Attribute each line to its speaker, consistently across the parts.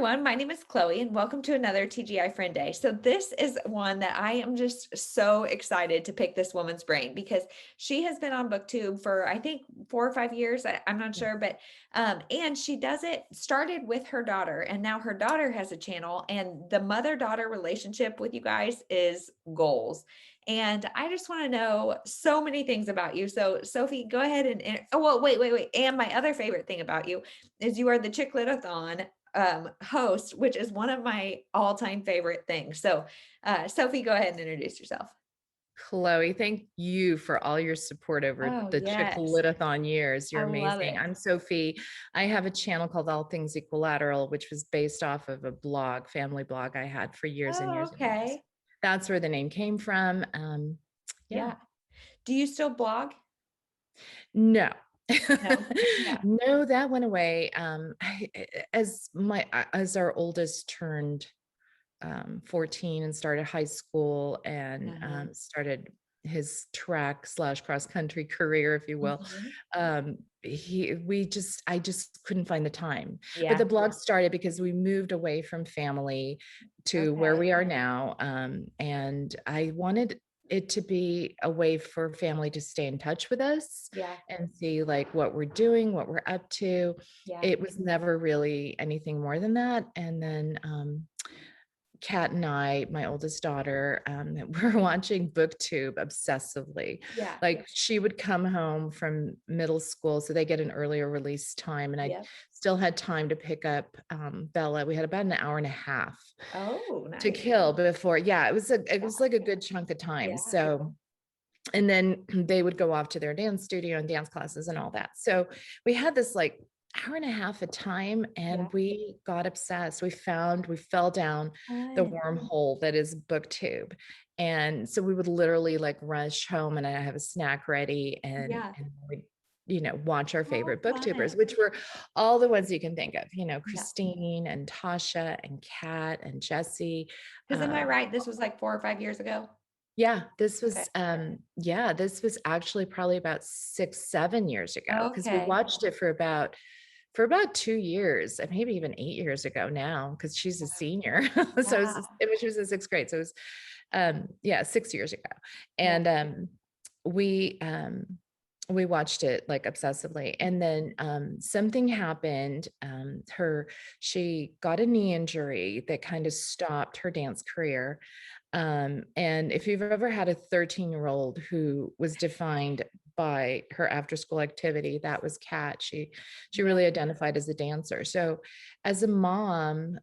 Speaker 1: everyone. My name is Chloe, and welcome to another TGI Friend Day. So, this is one that I am just so excited to pick this woman's brain because she has been on BookTube for I think 4 or 5 years. I'm not sure, but and she does it started with her daughter, and now her daughter has a channel, and the mother-daughter relationship with you guys is goals. And I just want to know so many things about you. So, Sophie, go ahead oh, well, wait. And my other favorite thing about you is you are the chicklitathon host, which is one of my all-time favorite things. So, Sophie, go ahead and introduce yourself.
Speaker 2: Chloe, thank you for all your support over
Speaker 1: Oh,
Speaker 2: the
Speaker 1: yes.
Speaker 2: chicklitathon years.
Speaker 1: I
Speaker 2: You're
Speaker 1: love
Speaker 2: amazing.
Speaker 1: it.
Speaker 2: I'm Sophie. I have a channel called All Things Equilateral, which was based off of a blog, family blog I had for years and
Speaker 1: Oh,
Speaker 2: years and years.
Speaker 1: okay.
Speaker 2: That's where the name came from. Yeah.
Speaker 1: Yeah. Do you still blog?
Speaker 2: No.
Speaker 1: No. Yeah.
Speaker 2: No, that went away. As our oldest turned 14 and started high school and
Speaker 1: Uh-huh.
Speaker 2: started his track slash cross country career, if you will.
Speaker 1: Mhm.
Speaker 2: I just couldn't find the time. But the
Speaker 1: Yeah.
Speaker 2: blog started because we moved away from family to where
Speaker 1: Okay.
Speaker 2: we are now. And I wanted it to be a way for family to stay in touch with us
Speaker 1: Yeah.
Speaker 2: and see like what we're doing, what we're up to.
Speaker 1: Yeah.
Speaker 2: It was never really anything more than that. And then Kat and I, my oldest daughter, we're watching booktube obsessively.
Speaker 1: Yeah.
Speaker 2: Like she would come home from middle school, so they get an earlier release time, and I
Speaker 1: Yep.
Speaker 2: still had time to pick up Bella. We had about an hour and a half
Speaker 1: Oh,
Speaker 2: to
Speaker 1: nice.
Speaker 2: kill before. Yeah, it
Speaker 1: Yeah.
Speaker 2: was like a good chunk of time.
Speaker 1: Yeah.
Speaker 2: So, and then they would go off to their dance studio and dance classes and all that. So we had this like hour and a half of time and
Speaker 1: Yeah.
Speaker 2: we got obsessed. We fell down the
Speaker 1: Fun.
Speaker 2: wormhole that is booktube. And so we would literally like rush home and I have a snack ready
Speaker 1: Yeah.
Speaker 2: and we watch our
Speaker 1: Oh,
Speaker 2: favorite booktubers,
Speaker 1: fun.
Speaker 2: which were all the ones you can think of,
Speaker 1: Yeah.
Speaker 2: Christine and Tasha and Kat and Jesse.
Speaker 1: Because am I
Speaker 2: um,
Speaker 1: right? This was like 4 or 5 years ago.
Speaker 2: yeah,
Speaker 1: Okay.
Speaker 2: this was actually probably about 6, 7 years ago because we
Speaker 1: Okay.
Speaker 2: watched it for about 2 years, and maybe even 8 years ago now, because she's a senior. So she was in sixth grade. So it was yeah, 6 years ago.
Speaker 1: Yeah.
Speaker 2: And we watched it like obsessively. And then something happened. She got a knee injury that kind of stopped her dance career. And if you've ever had a 13-year-old who was defined by her after school activity, that was Kat. She
Speaker 1: Yeah.
Speaker 2: really identified as a dancer. So as a mom,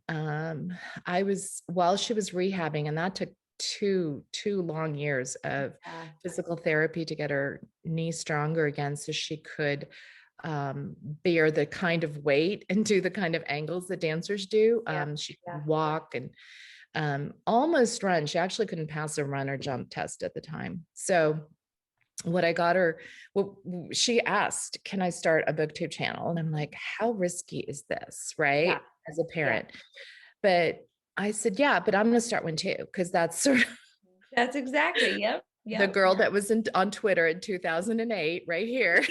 Speaker 2: while she was rehabbing, and that took two long years of
Speaker 1: Yeah.
Speaker 2: physical therapy to get her knee stronger again so she could bear the kind of weight and do the kind of angles that dancers do.
Speaker 1: Yeah.
Speaker 2: She
Speaker 1: Yeah.
Speaker 2: could walk and almost run. She actually couldn't pass a run or jump test at the time. So what I got her, well, she asked, can I start a booktube channel? And I'm like, how risky is this?
Speaker 1: Yeah.
Speaker 2: Right. As a
Speaker 1: Yeah.
Speaker 2: parent. But I said, yeah, but I'm going to start one too. Cause that's sort of
Speaker 1: That's exactly. Yep.
Speaker 2: the
Speaker 1: Yep.
Speaker 2: girl that was on Twitter in 2008, right here.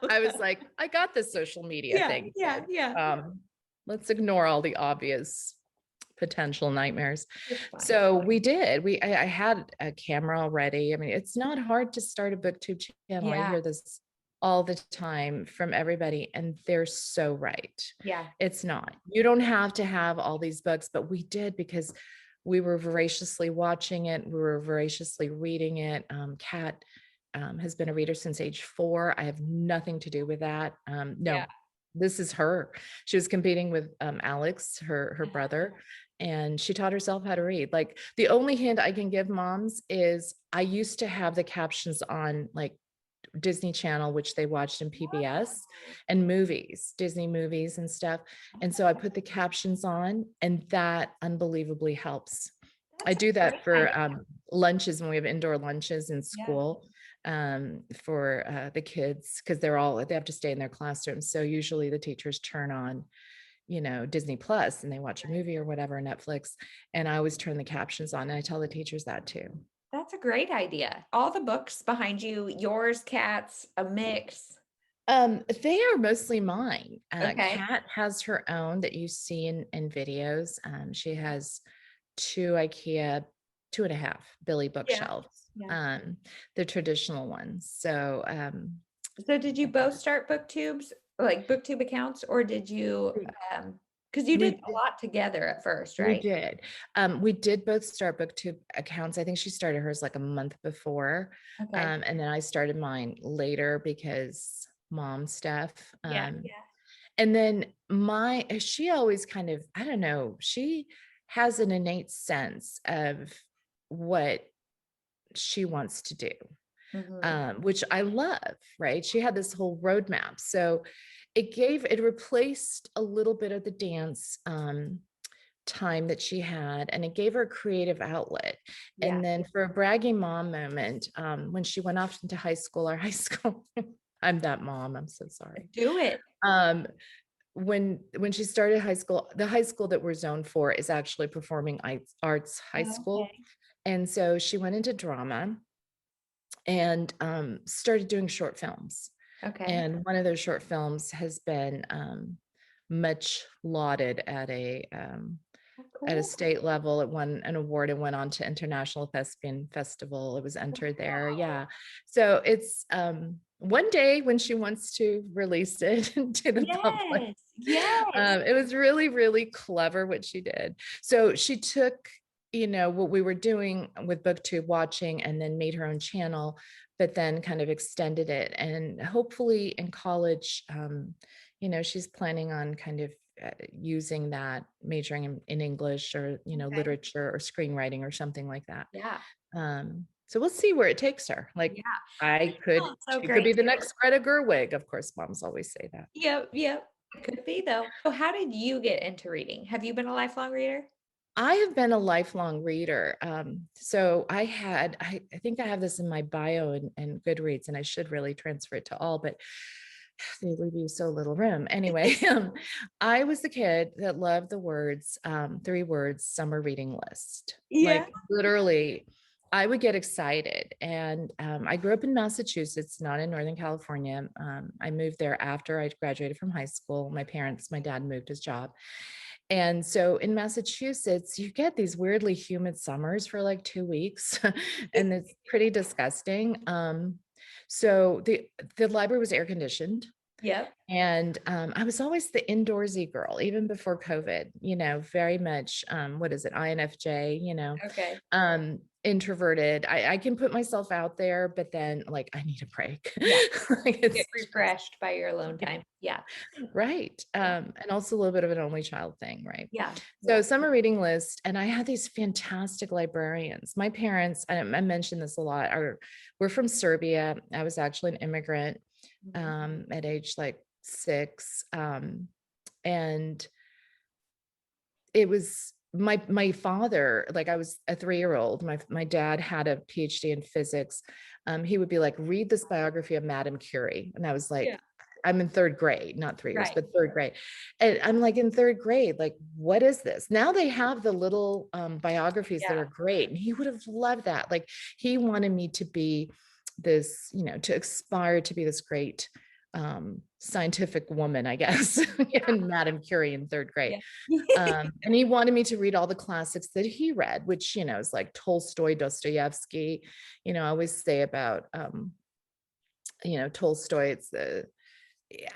Speaker 2: I was
Speaker 1: Yeah.
Speaker 2: like, I got this social media
Speaker 1: Yeah.
Speaker 2: thing.
Speaker 1: Yeah. Yeah.
Speaker 2: Let's ignore all the obvious potential nightmares.
Speaker 1: It's fine.
Speaker 2: So we did. I had a camera already. I mean, it's not hard to start a booktube channel. I
Speaker 1: Yeah.
Speaker 2: hear this all the time from everybody, and they're so right.
Speaker 1: Yeah.
Speaker 2: It's not. You don't have to have all these books, but we did because we were voraciously watching it. We were voraciously reading it. Kat has been a reader since age 4. I have nothing to do with that.
Speaker 1: Yeah.
Speaker 2: No, this is her. She was competing with Alex, her brother, and she taught herself how to read. Like the only hint I can give moms is I used to have the captions on like Disney Channel, which they watched in PBS, and movies, Disney movies and stuff. And so I put the captions on, and that unbelievably helps. I
Speaker 1: That's a
Speaker 2: do
Speaker 1: great
Speaker 2: that for
Speaker 1: idea.
Speaker 2: lunches when we have indoor lunches in
Speaker 1: Yeah.
Speaker 2: school for the kids because they have to stay in their classrooms. So usually the teachers turn on, Disney Plus and they watch a movie or whatever, Netflix. And I always turn the captions on and I tell the teachers that too.
Speaker 1: That's a great idea. All the books behind you, yours, Kat's, a mix.
Speaker 2: They are mostly mine.
Speaker 1: Okay.
Speaker 2: Kat has her own that you see in videos. She has two IKEA, 2.5 Billy
Speaker 1: Yeah.
Speaker 2: bookshelves,
Speaker 1: Yeah.
Speaker 2: the traditional ones. So,
Speaker 1: So did you both start booktubes, like booktube accounts, or did you,
Speaker 2: we
Speaker 1: because you
Speaker 2: we
Speaker 1: did a lot together at first,
Speaker 2: we
Speaker 1: right?
Speaker 2: did. We did both start booktube accounts. I think she started hers like a month before.
Speaker 1: Okay.
Speaker 2: And then I started mine later because mom stuff.
Speaker 1: Yeah. Yeah.
Speaker 2: And then she always kind of, I don't know, she has an innate sense of what she wants to do,
Speaker 1: Mhm.
Speaker 2: which I love, right? She had this whole roadmap. So it replaced a little bit of the dance time that she had, and it gave her a creative outlet.
Speaker 1: Yeah.
Speaker 2: And then for a bragging mom moment, when she went off into high school, I'm that mom, I'm so sorry.
Speaker 1: Do it.
Speaker 2: Um, when she started high school, the high school that we're zoned for is actually performing arts high school.
Speaker 1: Okay.
Speaker 2: And so she went into drama and started doing short films.
Speaker 1: Okay.
Speaker 2: And one of those short films has been much lauded
Speaker 1: Oh,
Speaker 2: at a
Speaker 1: cool.
Speaker 2: state level. It won an award and went on to International Thespian Festival. It was entered there.
Speaker 1: Wow.
Speaker 2: Yeah. So it's one day when she wants to release it to the public.
Speaker 1: Yes. Yes.
Speaker 2: It was really, really clever what she did. So she took, what we were doing with BookTube watching and then made her own channel, but then kind of extended it. And hopefully in college, she's planning on kind of using that, majoring in English or,
Speaker 1: Okay.
Speaker 2: literature or screenwriting or something like that.
Speaker 1: Yeah.
Speaker 2: So we'll see where it takes her. Like
Speaker 1: Yeah. Oh, so
Speaker 2: she could be
Speaker 1: great
Speaker 2: the
Speaker 1: too.
Speaker 2: next Greta Gerwig. Of course, moms always say that.
Speaker 1: Yep. Yep. Could be though. So how did you get into reading? Have you been a lifelong reader?
Speaker 2: I have been a lifelong reader. So I think I have this in my bio and Goodreads, and I should really transfer it to all, but they leave you so little room. Anyway, I was the kid that loved the words, 3 words, summer reading list.
Speaker 1: Yeah.
Speaker 2: Like literally, I would get excited. And I grew up in Massachusetts, not in Northern California. I moved there after I graduated from high school. My dad moved his job. And so in Massachusetts, you get these weirdly humid summers for like 2 weeks, and it's pretty disgusting. So the library was air conditioned,
Speaker 1: Yep.
Speaker 2: and I was always the indoorsy girl, even before COVID, very much, what is it, INFJ,
Speaker 1: Okay.
Speaker 2: introverted. I can put myself out there, but then like I need a break.
Speaker 1: Yeah.
Speaker 2: Like,
Speaker 1: Get
Speaker 2: it's
Speaker 1: refreshed by your alone time. Yeah.
Speaker 2: right.
Speaker 1: Yeah.
Speaker 2: And also a little bit of an only child thing, right?
Speaker 1: Yeah.
Speaker 2: So
Speaker 1: Yeah.
Speaker 2: summer reading list, and I had these fantastic librarians. My parents, I mentioned this a lot, we're from Serbia. I was actually an immigrant
Speaker 1: Mhm.
Speaker 2: at age like 6. And it was my father, like I was a 3-year-old. My dad had a PhD in physics. He would be like, read this biography of Madame Curie. And I was
Speaker 1: Yeah.
Speaker 2: like, I'm in 3rd grade, not 3 years,
Speaker 1: Right.
Speaker 2: but 3rd grade. And I'm like in 3rd grade, like, what is this? Now they have the little biographies that
Speaker 1: Yeah.
Speaker 2: are great. And he would have loved that. Like he wanted me to be this, to aspire to be this great scientific woman, I guess, and Madame Curie in 3rd grade.
Speaker 1: Yeah.
Speaker 2: And he wanted me to read all the classics that he read, which, is like Tolstoy, Dostoevsky. I always say about, Tolstoy,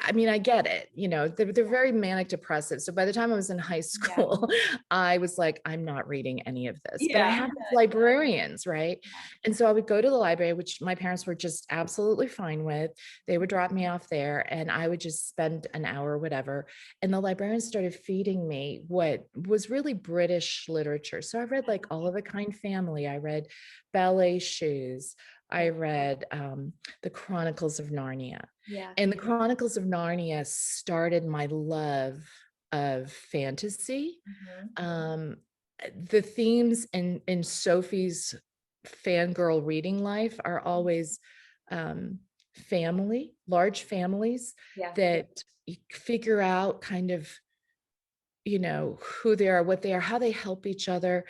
Speaker 2: I get it. They're very manic depressive. So by the time I was in high
Speaker 1: Yeah.
Speaker 2: school, I was like, I'm not reading any of this, but I
Speaker 1: Yeah.
Speaker 2: had these librarians, right? And so I would go to the library, which my parents were just absolutely fine with. They would drop me off there and I would just spend an hour or whatever. And the librarian started feeding me what was really British literature. So I read like Oliver Kind Family. I read Ballet Shoes. I read the Chronicles of Narnia.
Speaker 1: Yeah.
Speaker 2: And the Chronicles of Narnia started my love of fantasy.
Speaker 1: Mhm.
Speaker 2: The themes in Sophie's fangirl reading life are always large families
Speaker 1: Yeah.
Speaker 2: that you figure out kind of, who they are, what they are, how they help each other.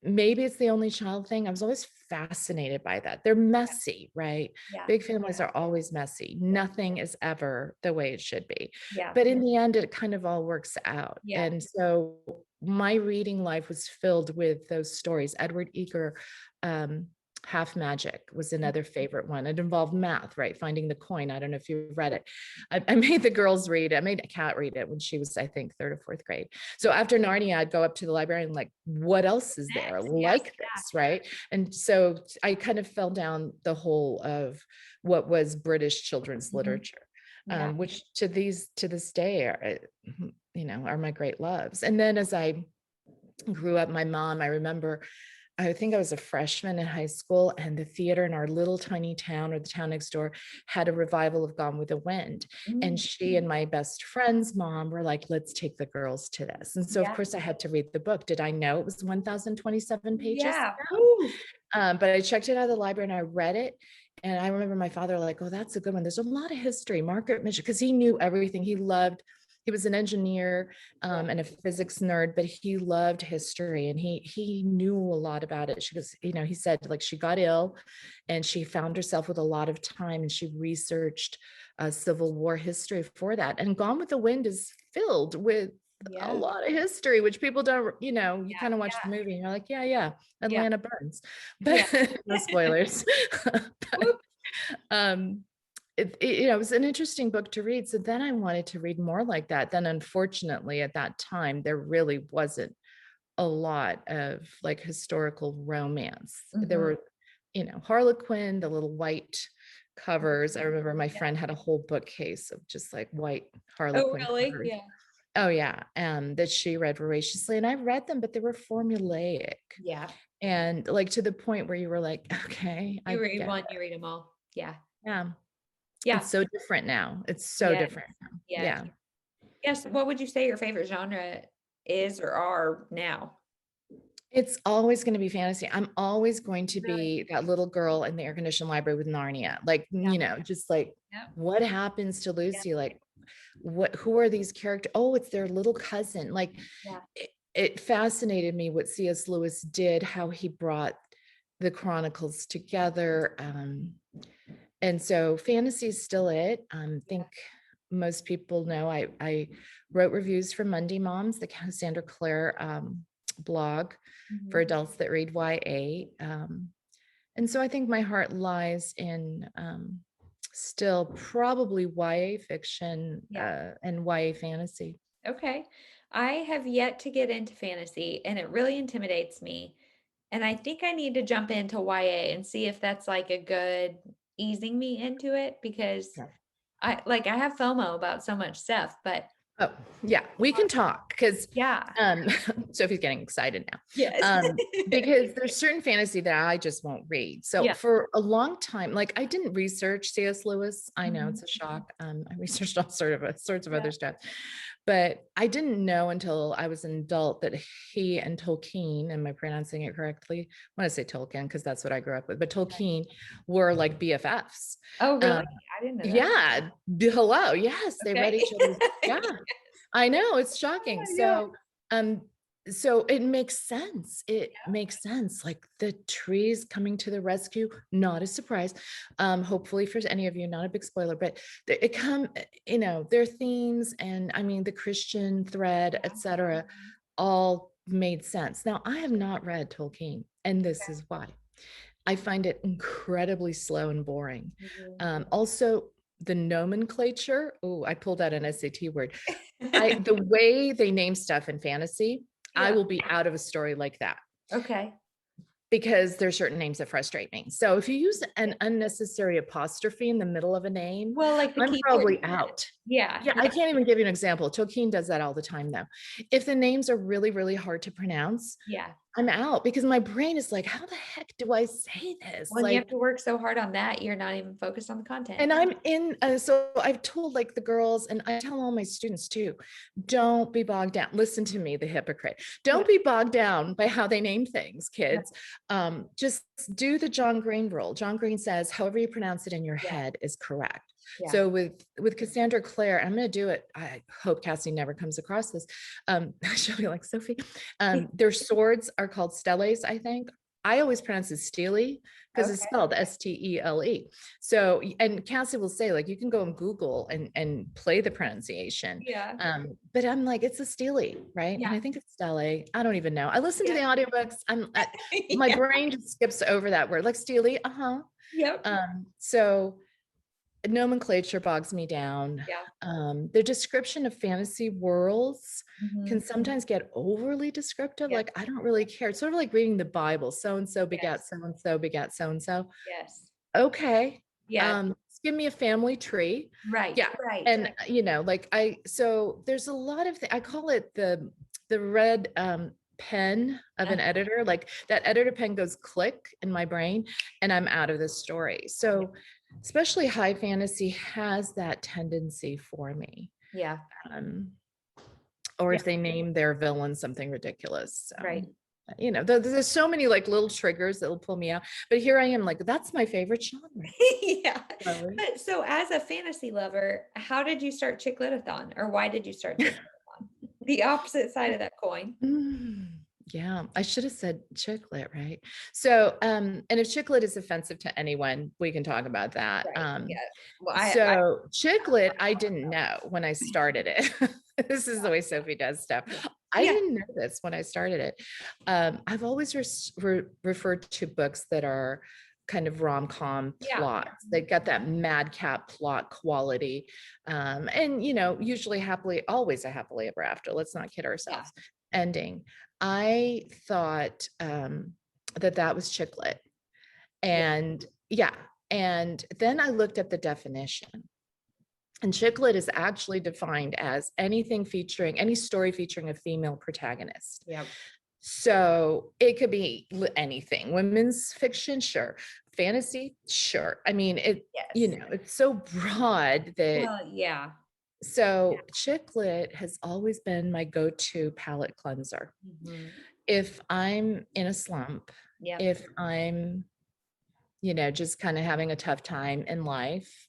Speaker 2: Maybe it's the only child thing. I was always fascinated by that. They're messy, right?
Speaker 1: Yeah.
Speaker 2: Big families are always messy. Nothing is ever the way it should be.
Speaker 1: Yeah.
Speaker 2: But in the end, it kind of all works out.
Speaker 1: Yeah.
Speaker 2: And so my reading life was filled with those stories. Edward Eger, Half Magic was another favorite one. It involved math, right? Finding the coin. I don't know if you read it. I made the girls read it. I made a cat read it when she was, I think, 3rd or 4th grade. So after Narnia, I'd go up to the librarian, like, what else is there like this, right? And so I kind of fell down the hole of what was British children's literature, which to this day are, are my great loves. And then as I grew up, my mom, I remember, I think I was a freshman in high school, and the theater in our little tiny town, or the town next door, had a revival of Gone with the Wind. And she and my best friend's mom were like, let's take the girls to this. And so of course I had to read the book. Did I know it was 1,027 pages?
Speaker 1: Yeah.
Speaker 2: No. But I checked it out of the library and I read it. And I remember my father like, oh, that's a good one. There's a lot of history. Margaret Mitchell, because he knew everything. He was an engineer and a physics nerd, but he loved history, and he knew a lot about it. She goes, he said, like, she got ill and she found herself with a lot of time, and she researched Civil War history for that. And Gone with the Wind is filled with a lot of history, which people don't, you kind of watch the movie and you're like, yeah, Atlanta burns, but no spoilers. It was an interesting book to read. So then I wanted to read more like that. Then unfortunately at that time, there really wasn't a lot of like historical romance. There were, Harlequin, the little white covers. I remember my friend had a whole bookcase of just like white Harlequin covers.
Speaker 1: Yeah.
Speaker 2: Oh yeah. That she read voraciously. And I read them, but they were formulaic.
Speaker 1: Yeah.
Speaker 2: And like to the point where you were like, okay.
Speaker 1: You read one, you read them all. Yeah.
Speaker 2: Yeah.
Speaker 1: Yeah.
Speaker 2: It's so different now. It's so different now. Yeah.
Speaker 1: Yes. What would you say your favorite genre is or are now?
Speaker 2: It's always going to be fantasy. I'm always going to be that little girl in the air-conditioned library with Narnia. Like, just like what happens to Lucy? Like, who are these characters? Oh, it's their little cousin. Like, it fascinated me what C.S. Lewis did, how he brought the chronicles together. And so fantasy is still it. I think most people know I wrote reviews for Monday Moms, the Cassandra Clare blog for adults that read YA. And so I think my heart lies in still probably YA fiction and YA fantasy.
Speaker 1: Okay. I have yet to get into fantasy, and it really intimidates me. And I think I need to jump into YA and see if that's like a good easing me into it, because I have FOMO about so much stuff, but
Speaker 2: oh yeah, we can talk because
Speaker 1: yeah.
Speaker 2: Sophie's getting excited now.
Speaker 1: Yes.
Speaker 2: Because there's certain fantasy that I just won't read. So for a long time, like I didn't research C.S. Lewis. I know it's a shock. I researched all sorts of other stuff, but I didn't know until I was an adult that he and Tolkien, am I pronouncing it correctly? I want to say Tolkien because that's what I grew up with, but Tolkien were like BFFs.
Speaker 1: Oh, really? I didn't know that.
Speaker 2: Yeah. Hello. Yes. They read each other's. Yeah. I know, it's shocking. So it makes sense. It makes sense. Like the trees coming to the rescue, not a surprise. Hopefully for any of you, not a big spoiler, but their themes and I mean the Christian thread, etc., all made sense. Now I have not read Tolkien, and this is why. I find it incredibly slow and boring. Also, the nomenclature. Oh, I pulled out an SAT word. The way they name stuff in fantasy, I will be out of a story like that.
Speaker 1: Okay.
Speaker 2: Because there's certain names that frustrate me. So if you use an unnecessary apostrophe in the middle of a name,
Speaker 1: well, like
Speaker 2: I'm probably out.
Speaker 1: Yeah.
Speaker 2: I can't even give you an example. Tolkien does that all the time though. If the names are really, really hard to pronounce, I'm out because my brain is like, how the heck do I say this?
Speaker 1: Well, you have to work so hard on that. You're not even focused on the content.
Speaker 2: And I'm in, so I've told like the girls, and I tell all my students too, don't be bogged down. Listen to me, the hypocrite. Don't be bogged down by how they name things, kids. Just do the John Green rule. John Green says, however you pronounce it in your head is correct. So with Cassandra Clare, I'm going to do it. I hope Cassie never comes across this. She'll be like, Sophie, their swords are called steles, I think. I always pronounce it Steely because it's
Speaker 1: Okay.
Speaker 2: spelled Stele. So, and Cassie will say, like, you can go and Google and play the pronunciation.
Speaker 1: Yeah.
Speaker 2: But I'm like, it's a Steely, right? And
Speaker 1: Yeah.
Speaker 2: I think it's Stele. I don't even know. I listen to the
Speaker 1: Yeah.
Speaker 2: audiobooks. My
Speaker 1: Yeah.
Speaker 2: brain just skips over that word, like Steely.
Speaker 1: Yep.
Speaker 2: So nomenclature bogs me down.
Speaker 1: Yeah.
Speaker 2: The description of fantasy worlds
Speaker 1: Mhm.
Speaker 2: can sometimes get overly descriptive.
Speaker 1: Yes.
Speaker 2: Like, I don't really care. It's sort of like reading the Bible. So and so begat
Speaker 1: Yes.
Speaker 2: so and so begat so and so.
Speaker 1: Yes.
Speaker 2: Okay.
Speaker 1: Yes.
Speaker 2: Just give me a family tree.
Speaker 1: Right.
Speaker 2: Yeah.
Speaker 1: Right.
Speaker 2: And like so there's a lot of I call it the red pen of an editor. Like that editor pen goes click in my brain and I'm out of the story. So especially high fantasy has that tendency for me.
Speaker 1: Yeah.
Speaker 2: Um, or
Speaker 1: Yeah.
Speaker 2: if they name their villain something ridiculous.
Speaker 1: Right.
Speaker 2: There's so many like little triggers that will pull me out. But here I am, like, that's my favorite genre.
Speaker 1: Yeah.
Speaker 2: So,
Speaker 1: But so as a fantasy lover, how did you start chicklitathon, or why did you start chicklitathon? The opposite side of that coin.
Speaker 2: yeah, I should have said chicklet, right? So, and if chicklet is offensive to anyone, we can talk about that.
Speaker 1: Right. Yeah. Well,
Speaker 2: So chicklet, I didn't know when I started it. This is the way Sophie does stuff. I
Speaker 1: Yeah.
Speaker 2: didn't know this when I started it. I've always referred to books that are kind of rom-com
Speaker 1: Yeah.
Speaker 2: plots. They've got that madcap plot quality. And usually always a happily ever after. Let's not kid ourselves. Ending. I thought that was chicklet. And and then I looked at the definition. And chicklet is actually defined as any story featuring a female protagonist.
Speaker 1: Yeah.
Speaker 2: So it could be anything. Women's fiction, sure. Fantasy, sure. I mean, it's so broad that.
Speaker 1: Well, yeah.
Speaker 2: So chicklet has always been my go-to palate cleanser.
Speaker 1: Mhm.
Speaker 2: If I'm in a slump,
Speaker 1: Yeah.
Speaker 2: if I'm, just kind of having a tough time in life,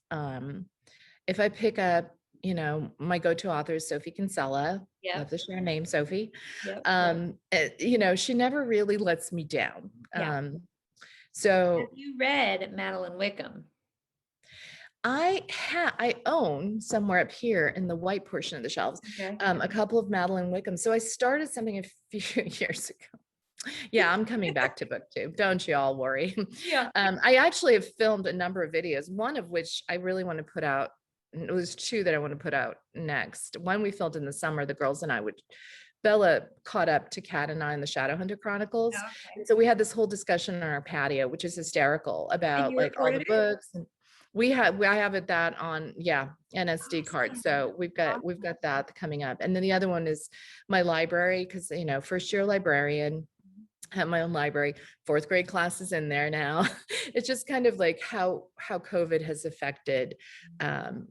Speaker 2: if I pick up, my go-to author is Sophie Kinsella.
Speaker 1: Yeah.
Speaker 2: Love to share her name, Sophie.
Speaker 1: Yep.
Speaker 2: She never really lets me down.
Speaker 1: Yeah.
Speaker 2: So
Speaker 1: Have you read Madeline Wickham?
Speaker 2: I own somewhere up here in the white portion of the shelves,
Speaker 1: Okay.
Speaker 2: a couple of Madeline Wickham. So I started something a few years ago. Yeah, I'm coming back to booktube. Don't you all worry.
Speaker 1: Yeah.
Speaker 2: I actually have filmed a number of videos, one of which I really want to put out. It was two that I want to put out next. One we filmed in the summer, the girls and I Bella caught up to Kat and I in the Shadowhunter Chronicles.
Speaker 1: Okay.
Speaker 2: And so we had this whole discussion on our patio, which is hysterical, about
Speaker 1: you
Speaker 2: like all the
Speaker 1: recorded it?
Speaker 2: books. And I have it that on, NSD card. So we've got that coming up. And then the other one is my library, because, first year librarian, have my own library, 4th grade classes in there now. It's just kind of like how COVID has affected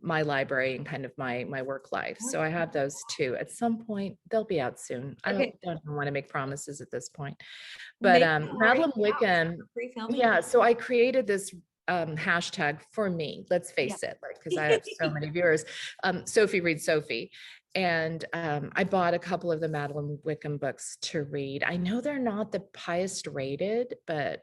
Speaker 2: my library and kind of my work life. So I have those too. At some point, they'll be out soon. I don't want to make promises at this point. But Madeline Wickham, so I created this hashtag for me, let's face it, like, because I have so many viewers, Sophie reads Sophie. And I bought a couple of the Madeline Wickham books to read. I know they're not the highest rated, but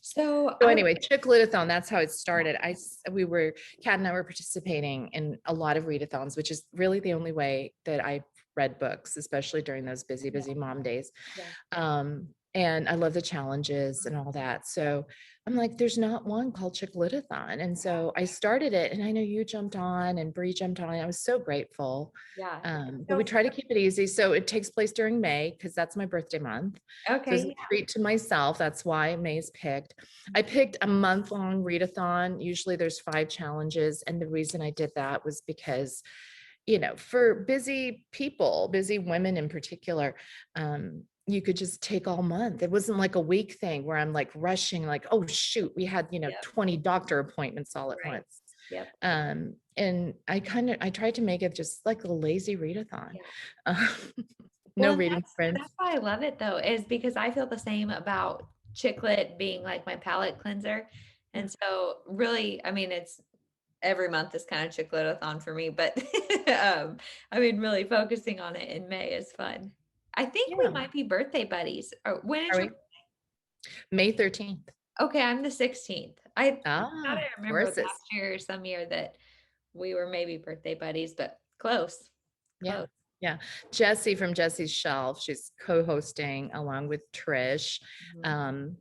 Speaker 2: so anyway, chicklitathon, that's how it started. Kat and I were participating in a lot of readathons, which is really the only way that I read books, especially during those busy mom days. And I love the challenges and all that. So I'm like, there's not one called chicklitathon. And so I started it, and I know you jumped on and Bree jumped on. I was so grateful. But we try to keep it easy. So it takes place during May, because that's my birthday month.
Speaker 1: Okay.
Speaker 2: So it's a treat to myself. That's why May is picked. I picked a month-long readathon. Usually there's 5 challenges. And the reason I did that was because, for busy people, busy women in particular, you could just take all month. It wasn't like a week thing where I'm like rushing, like, oh shoot, we had 20 doctor appointments all at once. And I tried to make it just like a lazy readathon. No reading friends.
Speaker 1: That's why I love it though, is because I feel the same about chicklet being like my palate cleanser. And so really, I mean, it's every month is kind of chicklitathon for me, but I mean, really focusing on it in May is fun. I think we might be birthday buddies. When is your birthday?
Speaker 2: May 13th.
Speaker 1: Okay, I'm the 16th. I thought
Speaker 2: Ah,
Speaker 1: I remember
Speaker 2: horses.
Speaker 1: last year or some year that we were maybe birthday buddies, but close,
Speaker 2: Yeah.
Speaker 1: close.
Speaker 2: Yeah. Jessie from Jessie's Shelf, she's co-hosting along with Trish.
Speaker 1: Mhm.
Speaker 2: Um,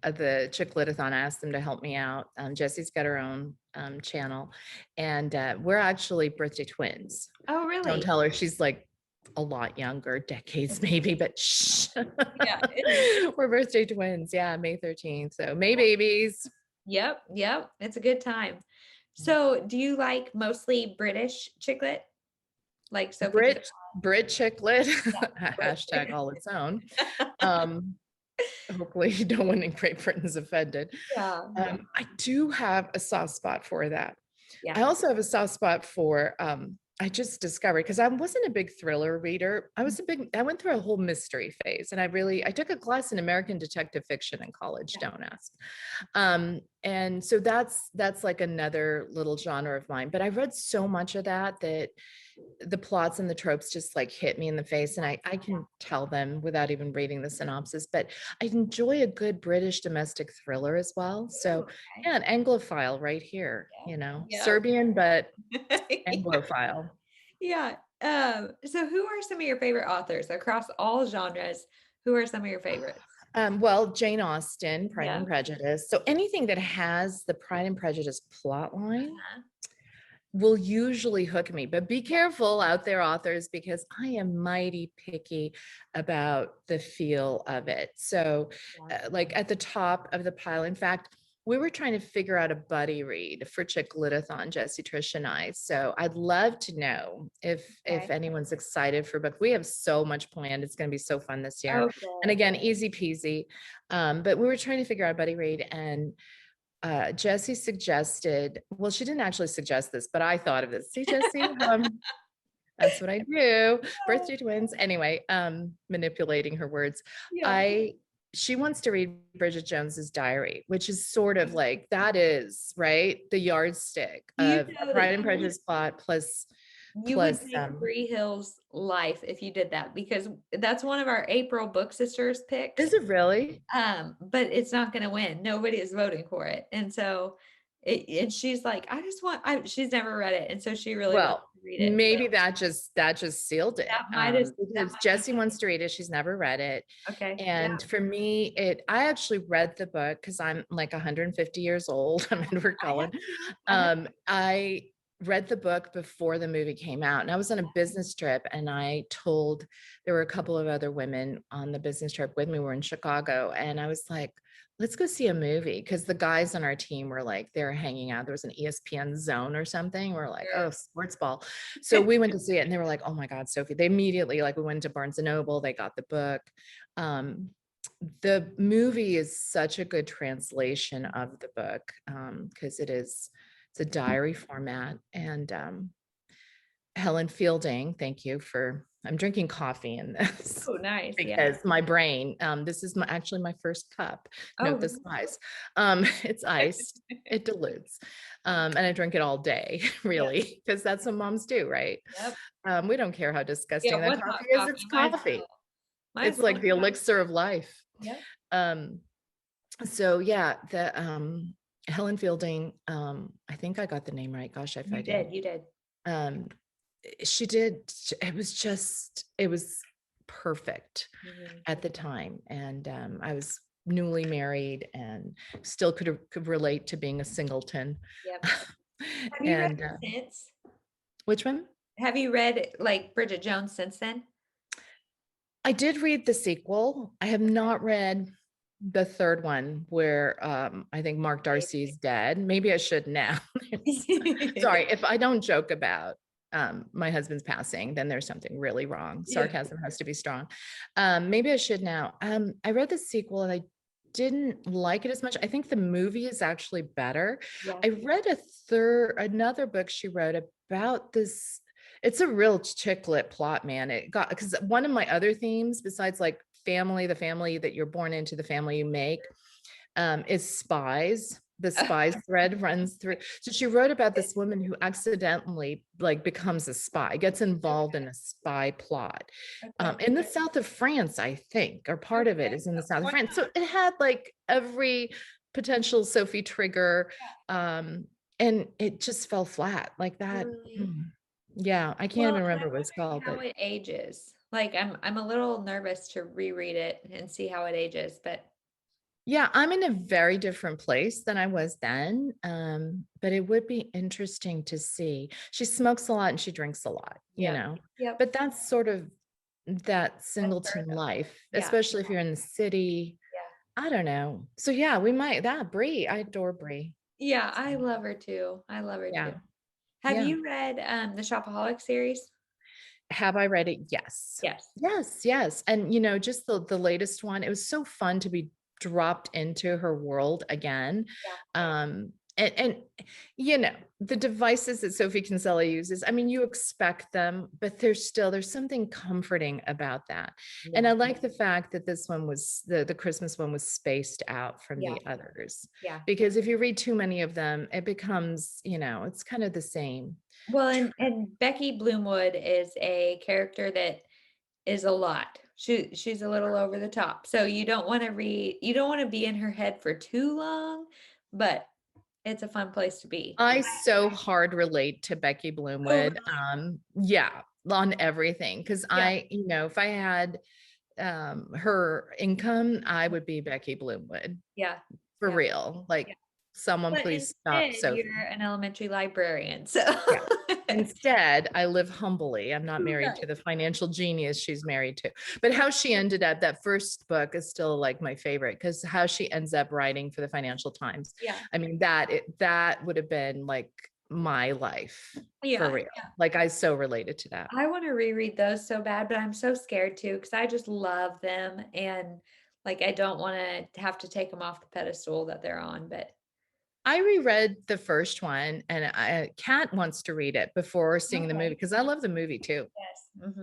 Speaker 2: the chicklitathon. I asked them to help me out. Jessie's got her own channel, and we're actually birthday twins.
Speaker 1: Oh,
Speaker 2: Don't
Speaker 1: really?
Speaker 2: tell her. She's like a lot younger, decades maybe, but shh.
Speaker 1: Yeah.
Speaker 2: We're birthday twins. Yeah, May 13th. So May babies.
Speaker 1: Yep, yep. It's a good time. So, do you like mostly British chicklet, like Sophie?
Speaker 2: Brit chicklet,
Speaker 1: Brit
Speaker 2: hashtag
Speaker 1: chick-
Speaker 2: all its own. Um, Hopefully no one in Great Britain is offended.
Speaker 1: Yeah,
Speaker 2: I do have a soft spot for that.
Speaker 1: yeah.
Speaker 2: I also have a soft spot for, I just discovered, because I wasn't a big thriller reader. I went through a whole mystery phase, and I took a class in American detective fiction in college,
Speaker 1: Yeah.
Speaker 2: don't ask. And so that's like another little genre of mine, but I read so much of that the plots and the tropes just like hit me in the face, and I can tell them without even reading the synopsis, but I enjoy a good British domestic thriller as well.
Speaker 1: Ooh,
Speaker 2: So
Speaker 1: okay.
Speaker 2: yeah, an Anglophile right here,
Speaker 1: Yep.
Speaker 2: Serbian, but
Speaker 1: Yep.
Speaker 2: Anglophile.
Speaker 1: Yeah. So who are some of your favorite authors across all genres? Who are some of your favorites?
Speaker 2: Well, Jane Austen, Pride
Speaker 1: Yeah.
Speaker 2: and Prejudice. So anything that has the Pride and Prejudice plot line
Speaker 1: Uh-huh.
Speaker 2: will usually hook me, but be careful out there, authors, because I am mighty picky about the feel of it. So,
Speaker 1: Yeah.
Speaker 2: like at the top of the pile, in fact, we were trying to figure out a buddy read for chicklitathon, Jessie, Trish, and I. So I'd love to know if
Speaker 1: Okay.
Speaker 2: anyone's excited for book. We have so much planned. It's going to be so fun this year.
Speaker 1: Oh,
Speaker 2: And
Speaker 1: good.
Speaker 2: again, easy peasy. But we were trying to figure out a buddy read, and Jessie suggested, well, she didn't actually suggest this, but I thought of this. See, Jessie, that's what I do. Birthday twins. Anyway, manipulating her words.
Speaker 1: Yeah.
Speaker 2: She wants to read Bridget Jones's Diary, which is sort of like, that is right, the yardstick
Speaker 1: Do you
Speaker 2: of a
Speaker 1: know that
Speaker 2: Pride and Prejudice plot plus
Speaker 1: you would
Speaker 2: plus
Speaker 1: make Bree Hill's life if you did that? Because that's one of our April Book Sisters picks.
Speaker 2: is it really?
Speaker 1: But it's not gonna win. Nobody is voting for it. And so and she's like, I just want she's never read it. And so she really wants
Speaker 2: Well,
Speaker 1: to read it. So
Speaker 2: maybe that just sealed it.
Speaker 1: that
Speaker 2: Because
Speaker 1: might
Speaker 2: Jessie wants to read it. She's never read it.
Speaker 1: okay. Yeah.
Speaker 2: And for me, I actually read the book because I'm like 150 years old. I'm Edward
Speaker 1: I have
Speaker 2: Cullen.
Speaker 1: two. I have
Speaker 2: I read the book before the movie came out, and I was on a business trip, and there were a couple of other women on the business trip with me. We're in Chicago, and I was like, let's go see a movie, because the guys on our team were like, they were hanging out. There was an ESPN zone or something. We're like, oh, sports ball. So we went to see it, and they were like, oh my God, Sophie. They immediately, like, we went to Barnes and Noble, they got the book. The movie is such a good translation of the book, because it's a diary format. And Helen Fielding, thank you for, I'm drinking coffee in this
Speaker 1: Oh, nice. Yeah.
Speaker 2: because my brain, this is actually my first cup.
Speaker 1: Oh,
Speaker 2: Note the size. It's iced, it dilutes. And I drink it all day,
Speaker 1: yeah.
Speaker 2: really, because that's what moms do, right?
Speaker 1: Yep.
Speaker 2: We don't care how
Speaker 1: Yeah.
Speaker 2: disgusting that
Speaker 1: What's hot
Speaker 2: coffee is,
Speaker 1: coffee?
Speaker 2: it's coffee.
Speaker 1: Might as
Speaker 2: It's
Speaker 1: well.
Speaker 2: like the elixir of life.
Speaker 1: Yep.
Speaker 2: Um, so yeah, the Helen Fielding, I think I got the name right. Gosh, if I
Speaker 1: You
Speaker 2: did.
Speaker 1: did. You did.
Speaker 2: She did. It was perfect
Speaker 1: Mhm.
Speaker 2: at the time. And I was newly married and still could relate to being a singleton.
Speaker 1: Yep. Have you read
Speaker 2: And
Speaker 1: it since?
Speaker 2: which one?
Speaker 1: Have you read like Bridget Jones since then?
Speaker 2: I did read the sequel. I have not read the third one where I think Mark Darcy's dead. Maybe I should now. Sorry, if I don't joke about my husband's passing, then there's something really wrong.
Speaker 1: Yeah.
Speaker 2: Sarcasm has to be strong. Maybe I should now. I read the sequel and I didn't like it as much. I think the movie is actually better.
Speaker 1: Yeah.
Speaker 2: I read another book she wrote about this. It's a real chicklet plot, man. Because one of my other themes, besides like family, the family that you're born into, the family you make, is spies. the spy thread runs through. So she wrote about this woman who accidentally like becomes a spy, gets involved in a spy plot
Speaker 1: Okay.
Speaker 2: in the south of France, I think, or part of it
Speaker 1: Okay.
Speaker 2: is in the south of
Speaker 1: Why
Speaker 2: France.
Speaker 1: not?
Speaker 2: So it had like every potential Sophie trigger. Um, and it just fell flat like that.
Speaker 1: Really?
Speaker 2: Yeah, I can't
Speaker 1: Well,
Speaker 2: even
Speaker 1: and
Speaker 2: remember
Speaker 1: I'm
Speaker 2: what it's
Speaker 1: wondering
Speaker 2: called,
Speaker 1: how
Speaker 2: but
Speaker 1: it ages. Like I'm a little nervous to reread it and see how it ages, but
Speaker 2: yeah, I'm in a very different place than I was then. But it would be interesting to see. She smokes a lot and she drinks a lot,
Speaker 1: yep. Yep.
Speaker 2: but that's sort of that
Speaker 1: That's her
Speaker 2: singleton
Speaker 1: though.
Speaker 2: life,
Speaker 1: Yeah.
Speaker 2: especially if you're in the city.
Speaker 1: Yeah.
Speaker 2: I don't know. So yeah, we might that Brie. I adore Brie.
Speaker 1: Yeah, I love her too. I love her too.
Speaker 2: Yeah.
Speaker 1: Have
Speaker 2: Yeah.
Speaker 1: you read the Shopaholic series?
Speaker 2: Have I read it? Yes.
Speaker 1: Yes.
Speaker 2: Yes, yes. And just the latest one, it was so fun to be dropped into her world again.
Speaker 1: Yeah.
Speaker 2: And the devices that Sophie Kinsella uses, I mean, you expect them, but there's something comforting about that. And
Speaker 1: Yeah.
Speaker 2: I like the fact that this one was the Christmas one was spaced out from
Speaker 1: Yeah.
Speaker 2: the others.
Speaker 1: Yeah.
Speaker 2: Because if you read too many of them, it becomes, it's kind of the same.
Speaker 1: Well, and Becky Bloomwood is a character that is a lot. She's a little over the top. So you don't want to be in her head for too long, but it's a fun place to be.
Speaker 2: I so hard relate to Becky
Speaker 1: Oh,
Speaker 2: Bloomwood.
Speaker 1: really?
Speaker 2: Yeah, on everything. Cause
Speaker 1: Yeah.
Speaker 2: if I had her income, I would be Becky Bloomwood
Speaker 1: Yeah.
Speaker 2: for
Speaker 1: Yeah.
Speaker 2: real. Like
Speaker 1: Yeah.
Speaker 2: someone
Speaker 1: But
Speaker 2: please stop
Speaker 1: instead,
Speaker 2: Sophie.
Speaker 1: you're an elementary librarian. So
Speaker 2: Yeah. Instead, I live humbly. I'm not married to
Speaker 1: right.
Speaker 2: the financial genius she's married to. But how she ended up, that first book is still like my favorite because how she ends up writing for the Financial Times.
Speaker 1: Yeah.
Speaker 2: I mean, that would have been like my life for
Speaker 1: Yeah.
Speaker 2: real. Like I so related to that.
Speaker 1: I want to reread those so bad, but I'm so scared too because I just love them and like I don't want to have to take them off the pedestal that they're on. But
Speaker 2: I reread the first one and Kat wants to read it before seeing the movie
Speaker 1: okay.
Speaker 2: because I love the movie too.
Speaker 1: Yes.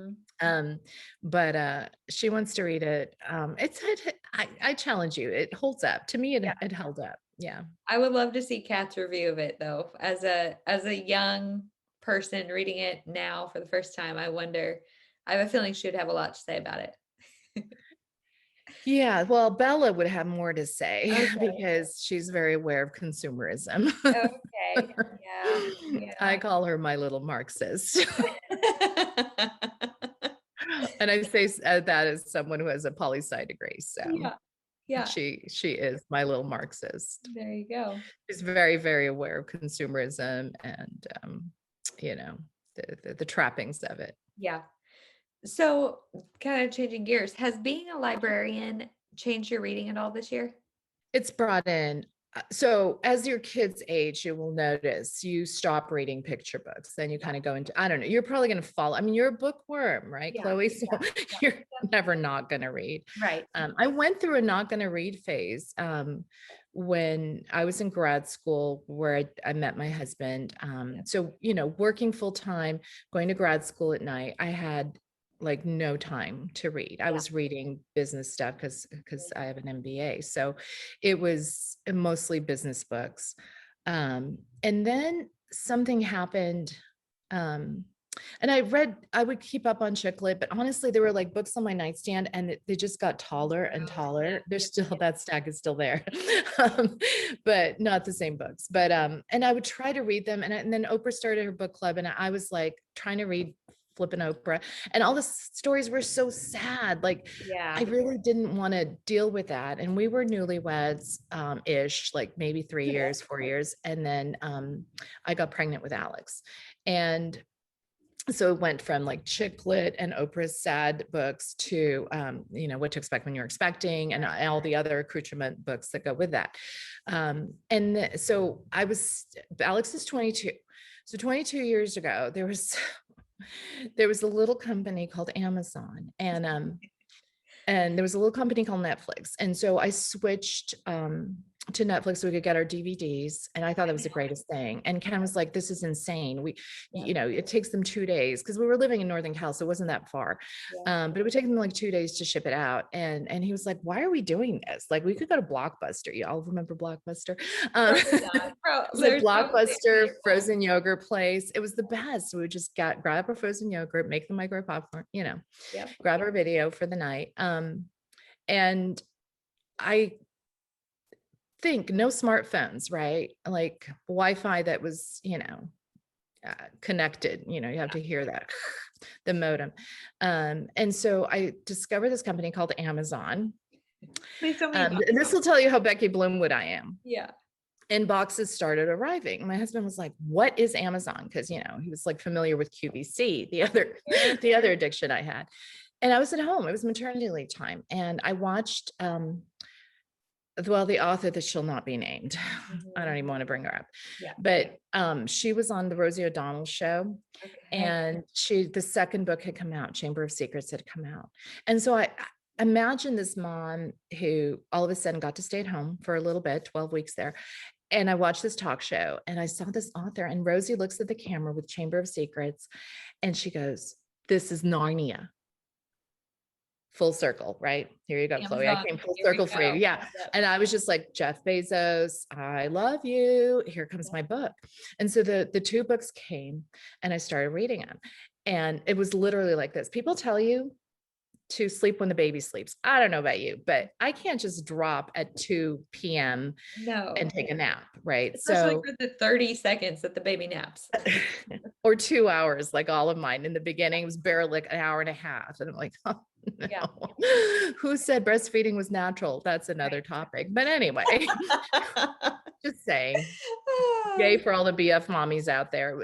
Speaker 2: Um, but she wants to read it. I challenge you. It holds up. To me,
Speaker 1: Yeah.
Speaker 2: it held up. Yeah.
Speaker 1: I would love to see Kat's review of it though. As a young person reading it now for the first time, I have a feeling she would have a lot to say about it.
Speaker 2: Yeah. Well, Bella would have more to say
Speaker 1: Okay.
Speaker 2: because she's very aware of consumerism.
Speaker 1: Okay. Yeah.
Speaker 2: I
Speaker 1: Yeah.
Speaker 2: call her my little Marxist. And I say that as someone who has a poli-sci degree. So
Speaker 1: Yeah. Yeah.
Speaker 2: she is my little Marxist.
Speaker 1: There you go.
Speaker 2: She's very, very aware of consumerism and you know, the trappings of it.
Speaker 1: Yeah. So, kind of changing gears, has being a librarian changed your reading at all this year?
Speaker 2: It's brought in. So as your kids age, you will notice you stop reading picture books. Then you
Speaker 1: Yeah.
Speaker 2: kind of go into, I don't know, you're probably going to follow. I mean, you're a bookworm, right,
Speaker 1: Yeah.
Speaker 2: Chloe? So
Speaker 1: Yeah.
Speaker 2: you're never not going to read.
Speaker 1: Right.
Speaker 2: I went through a not going to read phase when I was in grad school where I met my husband. So, working full time, going to grad school at night, I had like no time to read. I
Speaker 1: Yeah.
Speaker 2: was reading business stuff because I have an MBA. So it was mostly business books. And then something happened. And I would keep up on Chicklit, but honestly, there were like books on my nightstand and they just got taller and taller. There's still, that stack is still there, but not the same books. But, and I would try to read them. And then Oprah started her book club and I was like trying to read flipping Oprah and all the stories were so sad. Like
Speaker 1: Yeah.
Speaker 2: I really didn't want to deal with that. And we were newlyweds ish, like maybe 3 years, 4 years. And then I got pregnant with Alex. And so it went from like chick lit and Oprah's sad books to, what to expect when you're expecting and all the other accoutrement books that go with that. So Alex is 22. So 22 years ago, there was a little company called Amazon and there was a little company called Netflix. And so I switched to Netflix so we could get our DVDs. And I thought that was the greatest thing. And Ken was like, this is insane. It takes them 2 days because we were living in Northern Cal, so it wasn't that far. But it would take them like 2 days to ship it out. And he was like, why are we doing this? Like we could go to Blockbuster. Y'all remember Blockbuster? The Blockbuster frozen yogurt place. It was the best. We would just grab our frozen yogurt, make the microwave popcorn, grab our video for the night. And I think no smartphones, right? Like Wi-Fi that was, connected, you have to hear that, the modem. And so I discovered this company called Amazon.
Speaker 1: Please tell me
Speaker 2: and this will tell you how Becky Bloomwood I am.
Speaker 1: Yeah.
Speaker 2: And boxes started arriving. My husband was like, what is Amazon? Because, he was like familiar with QVC, the other addiction I had. And I was at home, it was maternity leave time. And I watched, the author that shall not be named. I don't even want to bring her up.
Speaker 1: Yeah.
Speaker 2: But she was on the Rosie O'Donnell show. Okay. And the second book had come out, Chamber of Secrets had come out. And so I imagine this mom who all of a sudden got to stay at home for a little bit, 12 weeks there. And I watched this talk show and I saw this author, and Rosie looks at the camera with Chamber of Secrets and she goes, this is Narnia. Full circle, right? Here you go, Amazon, Chloe. I came full circle for you. Yeah. Yep. And I was just like, Jeff Bezos, I love you. Here comes my book. And so the two books came and I started reading them. And it was literally like this. People tell you to sleep when the baby sleeps. I don't know about you, but I can't just drop at 2 p.m. and take a nap, right?
Speaker 1: Especially for the 30 seconds that the baby naps.
Speaker 2: Or 2 hours, like all of mine. In the beginning, it was barely like an hour and a half. And I'm like, oh, no. Yeah. Who said breastfeeding was natural? That's another topic. But anyway, just saying, yay for all the BF mommies out there,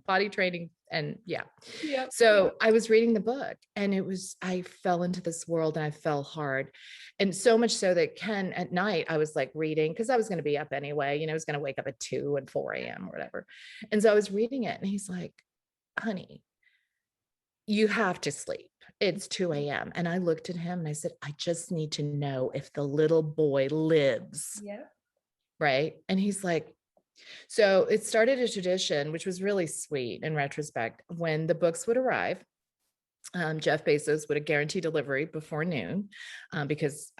Speaker 2: potty training. And yeah. Yep. So I was reading the book and I fell into this world and I fell hard. And so much so that Ken at night, I was like reading because I was going to be up anyway, I was going to wake up at 2 and 4 a.m. or whatever. And so I was reading it and he's like, honey, you have to sleep. It's 2 a.m. And I looked at him and I said, I just need to know if the little boy lives. Yeah. Right. And he's like, so it started a tradition, which was really sweet in retrospect. When the books would arrive, Jeff Bezos would guarantee delivery before noon because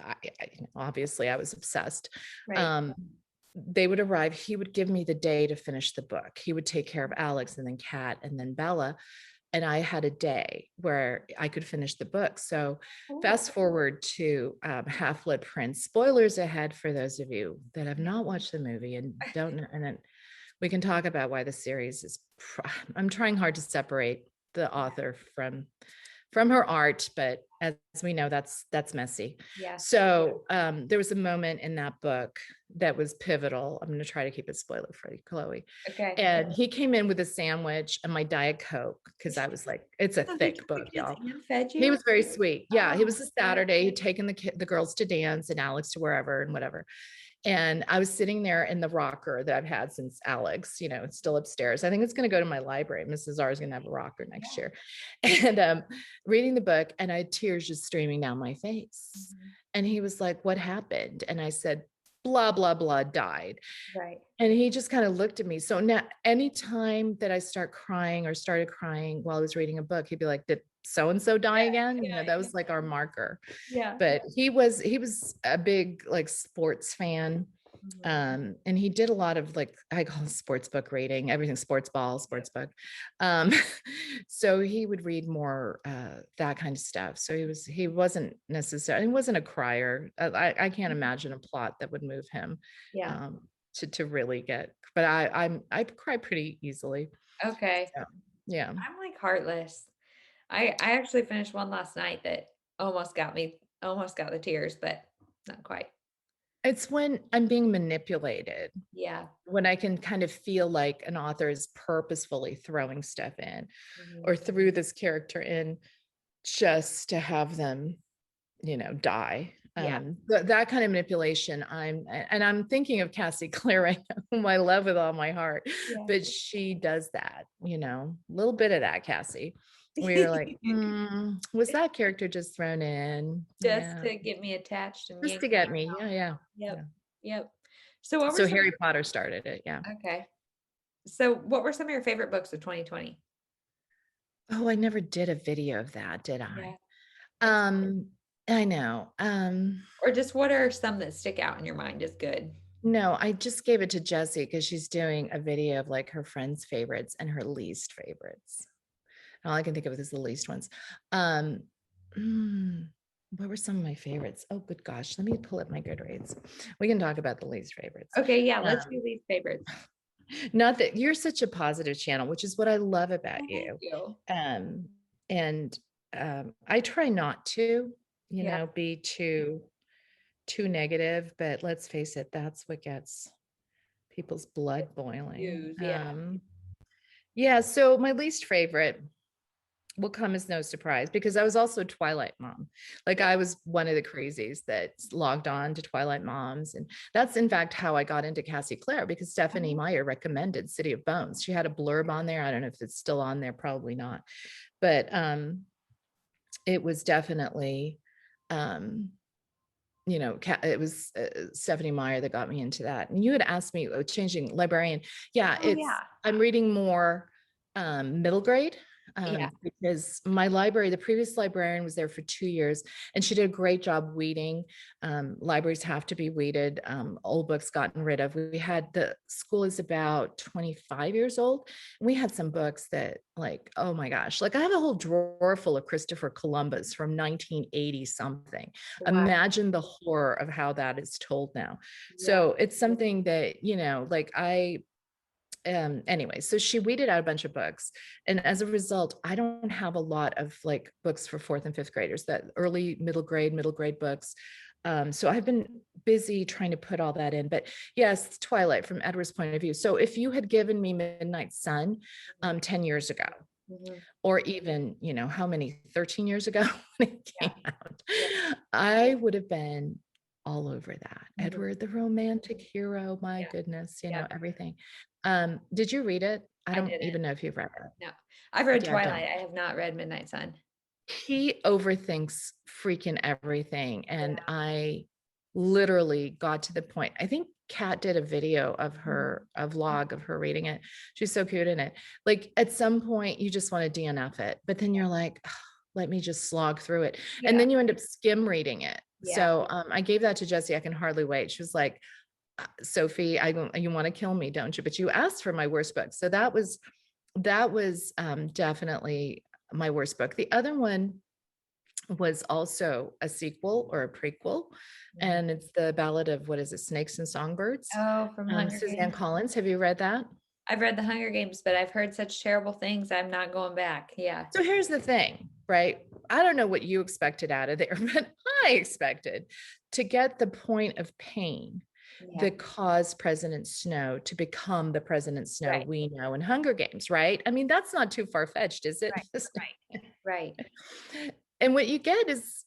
Speaker 2: obviously I was obsessed. Right. They would arrive. He would give me the day to finish the book. He would take care of Alex and then Kat and then Bella. And I had a day where I could finish the book. So fast forward to Half-Blood Prince. Spoilers ahead for those of you that have not watched the movie and don't know. And then we can talk about why the series is, I'm trying hard to separate the author from her art, but as we know, that's messy. Yeah. So there was a moment in that book that was pivotal. I'm going to try to keep it spoiler free, Chloe. Okay. And he came in with a sandwich and my Diet Coke because I was like, it's a thick book, y'all. He was very sweet. Yeah. It was a Saturday. He'd taken the girls to dance and Alex to wherever and whatever. And I was sitting there in the rocker that I've had since Alex, it's still upstairs. I think it's going to go to my library. Mrs. R is going to have a rocker next year. And reading the book and I had tears just streaming down my face. Mm-hmm. And he was like, what happened? And I said, blah, blah, blah, died. Right. And he just kind of looked at me. So now anytime that I started crying while I was reading a book, he'd be like, did so-and-so die again? That was like our marker. Yeah. But he was a big like sports fan. Mm-hmm. And he did a lot of like, I call it sports book reading, everything sports book. So he would read more, that kind of stuff. So he wasn't a crier. I can't imagine a plot that would move him. Yeah. To really get, but I cry pretty easily. Okay. So, yeah.
Speaker 1: I'm like heartless. I actually finished one last night that almost got the tears, but not quite.
Speaker 2: It's when I'm being manipulated. Yeah. When I can kind of feel like an author is purposefully throwing stuff in or threw this character in just to have them, die. Yeah. That kind of manipulation. I'm thinking of Cassie Clare right now, whom I love with all my heart, but she does that, a little bit of that, Cassie. We were like, was that character just thrown in?
Speaker 1: Just to get me attached and
Speaker 2: just to get me. Yeah.
Speaker 1: Yep. So what were
Speaker 2: So
Speaker 1: some
Speaker 2: Harry Potter started it. Yeah.
Speaker 1: okay. So what were some of your favorite books of 2020?
Speaker 2: Oh, I never did a video of that, did
Speaker 1: Yeah.
Speaker 2: I?
Speaker 1: It's
Speaker 2: Um, I know.
Speaker 1: or just what are some that stick out in your mind as good?
Speaker 2: No, I just gave it to Jessie because she's doing a video of like her friends' favorites and her least favorites. All I can think of is the least ones. Um, mm, what were some of my favorites? Oh, good gosh. Let me pull up my Goodreads. We can talk about the least favorites.
Speaker 1: Okay, yeah, let's
Speaker 2: Um,
Speaker 1: do least favorites.
Speaker 2: not that you're such a positive channel, which is what I love about
Speaker 1: Oh, thank
Speaker 2: you.
Speaker 1: you.
Speaker 2: Um, and I try not to,
Speaker 1: Yeah,
Speaker 2: be too negative, but let's face it, that's what gets people's blood boiling.
Speaker 1: views, yeah.
Speaker 2: Yeah, so my least favorite will come as no surprise because I was also a Twilight mom. Like
Speaker 1: Yeah.
Speaker 2: I was one of the crazies that logged on to Twilight moms. And that's in fact how I got into Cassie Clare because Stephanie
Speaker 1: Oh,
Speaker 2: Meyer recommended City of Bones. She had a blurb on there. I don't know if it's still on there, probably not. But it was definitely it was Stephanie Meyer that got me into that. And you had asked me changing librarian. Yeah,
Speaker 1: oh yeah.
Speaker 2: I'm reading more middle grade
Speaker 1: Yeah.
Speaker 2: because the previous librarian was there for 2 years and she did a great job weeding. Libraries have to be weeded. Old books gotten rid of. The school is about 25 years old. And we had some books that like, oh my gosh, like I have a whole drawer full of Christopher Columbus from 1980 something.
Speaker 1: Wow.
Speaker 2: Imagine the horror of how that is told now.
Speaker 1: Yeah.
Speaker 2: So it's something that, like anyway, so she weeded out a bunch of books. And as a result, I don't have a lot of like books for fourth and fifth graders, that early middle grade books. So I've been busy trying to put all that in, but yes, Twilight from Edward's point of view. So if you had given me Midnight Sun 10 years ago,
Speaker 1: Mhm.
Speaker 2: or even, how many, 13 years ago when it
Speaker 1: Yeah.
Speaker 2: came out,
Speaker 1: Yeah.
Speaker 2: I would have been all over that.
Speaker 1: Mhm.
Speaker 2: Edward, the romantic hero, my
Speaker 1: Yeah.
Speaker 2: goodness,
Speaker 1: Yeah.
Speaker 2: everything. Did you read it? I
Speaker 1: I
Speaker 2: don't
Speaker 1: didn't.
Speaker 2: even know if you've read it.
Speaker 1: No. I've read
Speaker 2: Yeah, don't.
Speaker 1: Twilight. I have not read Midnight Sun.
Speaker 2: He overthinks freaking everything.
Speaker 1: Yeah.
Speaker 2: And I literally got to the point. I think Kat did a video of
Speaker 1: Mhm.
Speaker 2: her, a vlog of her reading it. She's so cute in it. Like at some point, you just want to DNF it, but then you're like, "Ugh, let me just slog through it." And
Speaker 1: Yeah.
Speaker 2: then you end up skim reading it.
Speaker 1: Yeah.
Speaker 2: So I gave that to Jessie. I can hardly wait. She was like, Sophie, you want to kill me, don't you? But you asked for my worst book. So that was definitely my worst book. The other one was also a sequel or a prequel,
Speaker 1: Mhm.
Speaker 2: and it's the Ballad of, what is it, Snakes and Songbirds.
Speaker 1: Oh, from Hunger
Speaker 2: Suzanne
Speaker 1: Games.
Speaker 2: Collins. Have you read that?
Speaker 1: I've read the Hunger Games, but I've heard such terrible things. I'm not going back. Yeah.
Speaker 2: So here's the thing, right? I don't know what you expected out of there, but I expected to get the point of pain
Speaker 1: Yeah.
Speaker 2: that caused President Snow to become the President Snow
Speaker 1: Right.
Speaker 2: we know in Hunger Games, right? I mean, that's not too far-fetched, is it?
Speaker 1: Right. Right. Right.
Speaker 2: And what you get is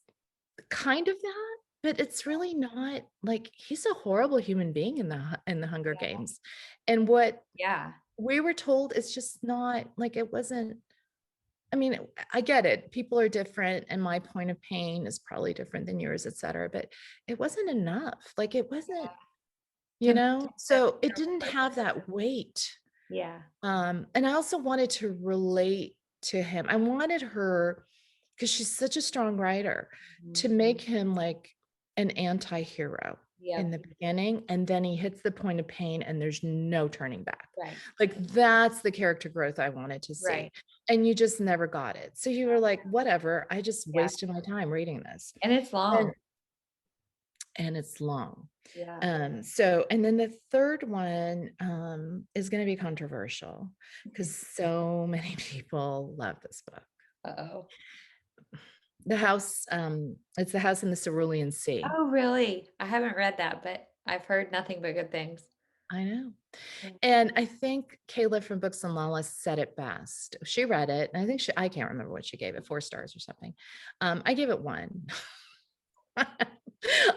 Speaker 2: kind of that, but it's really not. Like, he's a horrible human being in the Hunger
Speaker 1: Yeah.
Speaker 2: Games. And what
Speaker 1: Yeah.
Speaker 2: we were told is just not like, it wasn't. I mean, I get it. People are different, and my point of pain is probably different than yours, et cetera, but it wasn't enough. Like, it wasn't,
Speaker 1: To make that
Speaker 2: so it
Speaker 1: terrible
Speaker 2: didn't have
Speaker 1: person.
Speaker 2: that weight.
Speaker 1: Yeah.
Speaker 2: And I also wanted to relate to him. I wanted her, because she's such a strong writer,
Speaker 1: Mhm.
Speaker 2: to make him like an anti-hero in
Speaker 1: Yep.
Speaker 2: the beginning, and then he hits the point of pain and there's no turning back.
Speaker 1: Right.
Speaker 2: Like, that's the character growth I wanted to see.
Speaker 1: Right.
Speaker 2: And you just never got it. So you were like, whatever, I just
Speaker 1: Yeah.
Speaker 2: wasted my time reading this.
Speaker 1: And it's
Speaker 2: And
Speaker 1: long.
Speaker 2: and it's long.
Speaker 1: Yeah.
Speaker 2: And then the third one is going to be controversial because so many people love this book.
Speaker 1: Uh-oh.
Speaker 2: It's The House in the Cerulean Sea.
Speaker 1: Oh, really? I haven't read that, but I've heard nothing but good things.
Speaker 2: I know.
Speaker 1: Yeah.
Speaker 2: And I think Kayla from Books and Lala said it best. She read it, and I can't remember what she gave it, 4 stars or something. I gave it 1.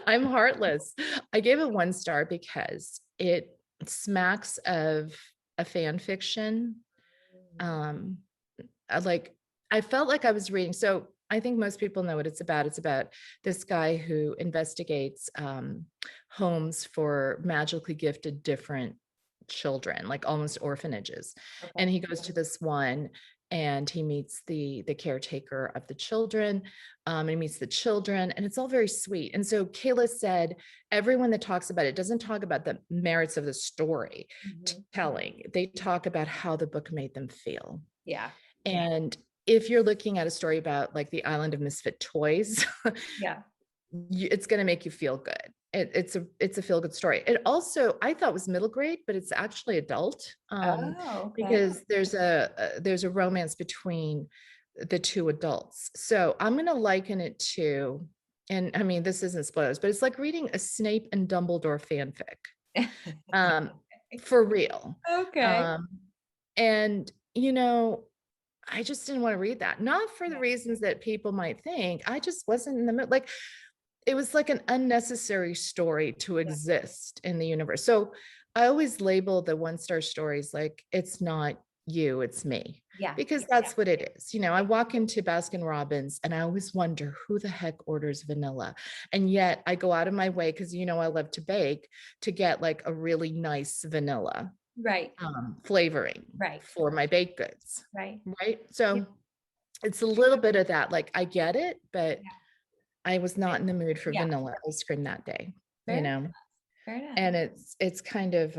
Speaker 2: I'm heartless. I gave it 1 star because it smacks of a fan fiction.
Speaker 1: Mm.
Speaker 2: Like, I felt like I was reading. So I think most people know what it's about. It's about this guy who investigates homes for magically gifted different children, like almost orphanages.
Speaker 1: Okay.
Speaker 2: And he goes to this one and he meets the caretaker of the children. And he meets the children, and it's all very sweet. And so Kayla said, everyone that talks about it doesn't talk about the merits of the story
Speaker 1: Mhm.
Speaker 2: telling. They talk about how the book made them feel.
Speaker 1: Yeah.
Speaker 2: And if you're looking at a story about like the island of misfit toys,
Speaker 1: Yeah.
Speaker 2: it's going to make you feel good. It's a feel good story. It also, I thought, was middle grade, but it's actually adult,
Speaker 1: Oh, okay.
Speaker 2: because there's a romance between the two adults. So I'm going to liken it to, and I mean, this isn't spoilers, but it's like reading a Snape and Dumbledore fanfic, um, for real.
Speaker 1: Okay.
Speaker 2: Um, and you know, I just didn't want to read that. Not for the
Speaker 1: Yeah.
Speaker 2: reasons that people might think. I just wasn't in the mood. Like, it was like an unnecessary story to
Speaker 1: Yeah.
Speaker 2: exist in the universe. So I always label the one-star stories like, it's not you, it's me,
Speaker 1: Yeah.
Speaker 2: because that's what it is. You know, I walk into Baskin Robbins and I always wonder who the heck orders vanilla. And yet I go out of my way, because you know I love to bake, to get like a really nice vanilla
Speaker 1: Right.
Speaker 2: flavoring
Speaker 1: Right.
Speaker 2: for my baked goods.
Speaker 1: Right.
Speaker 2: Right.
Speaker 1: Yeah.
Speaker 2: So it's a little bit of that. Like, I get it, but
Speaker 1: Yeah.
Speaker 2: I was not in the mood for
Speaker 1: Yeah.
Speaker 2: vanilla ice cream that day,
Speaker 1: Fair
Speaker 2: you
Speaker 1: enough.
Speaker 2: know?
Speaker 1: Fair enough.
Speaker 2: And it's kind of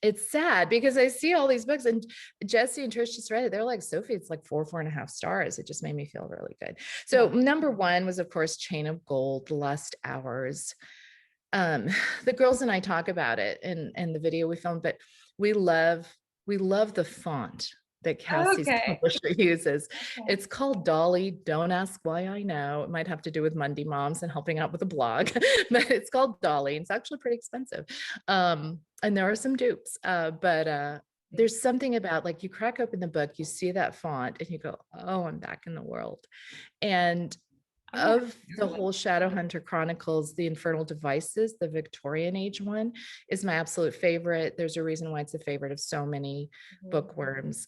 Speaker 2: it's sad because I see all these books, and Jesse and Trish just read it. They're like, Sophie, it's like 4.5 stars. It just made me feel really good. So
Speaker 1: Yeah.
Speaker 2: number one was, of course, Chain of Gold, Lust Hours. um the girls and I talk about it in the video we filmed, but we love the font that Cassie's
Speaker 1: Okay.
Speaker 2: publisher uses.
Speaker 1: Okay.
Speaker 2: It's called Dolly. Don't ask why. I know it might have to do with Monday moms and helping out with a blog, but it's called Dolly. It's actually pretty expensive, and there are some dupes, but there's something about, like, you crack open the book, you see that font and you go, oh, I'm back in the world. And
Speaker 1: Oh, yeah.
Speaker 2: of the whole Shadowhunter Chronicles, the Infernal Devices, the Victorian age one, is my absolute favorite. There's a reason why it's a favorite of so many
Speaker 1: Mhm.
Speaker 2: bookworms.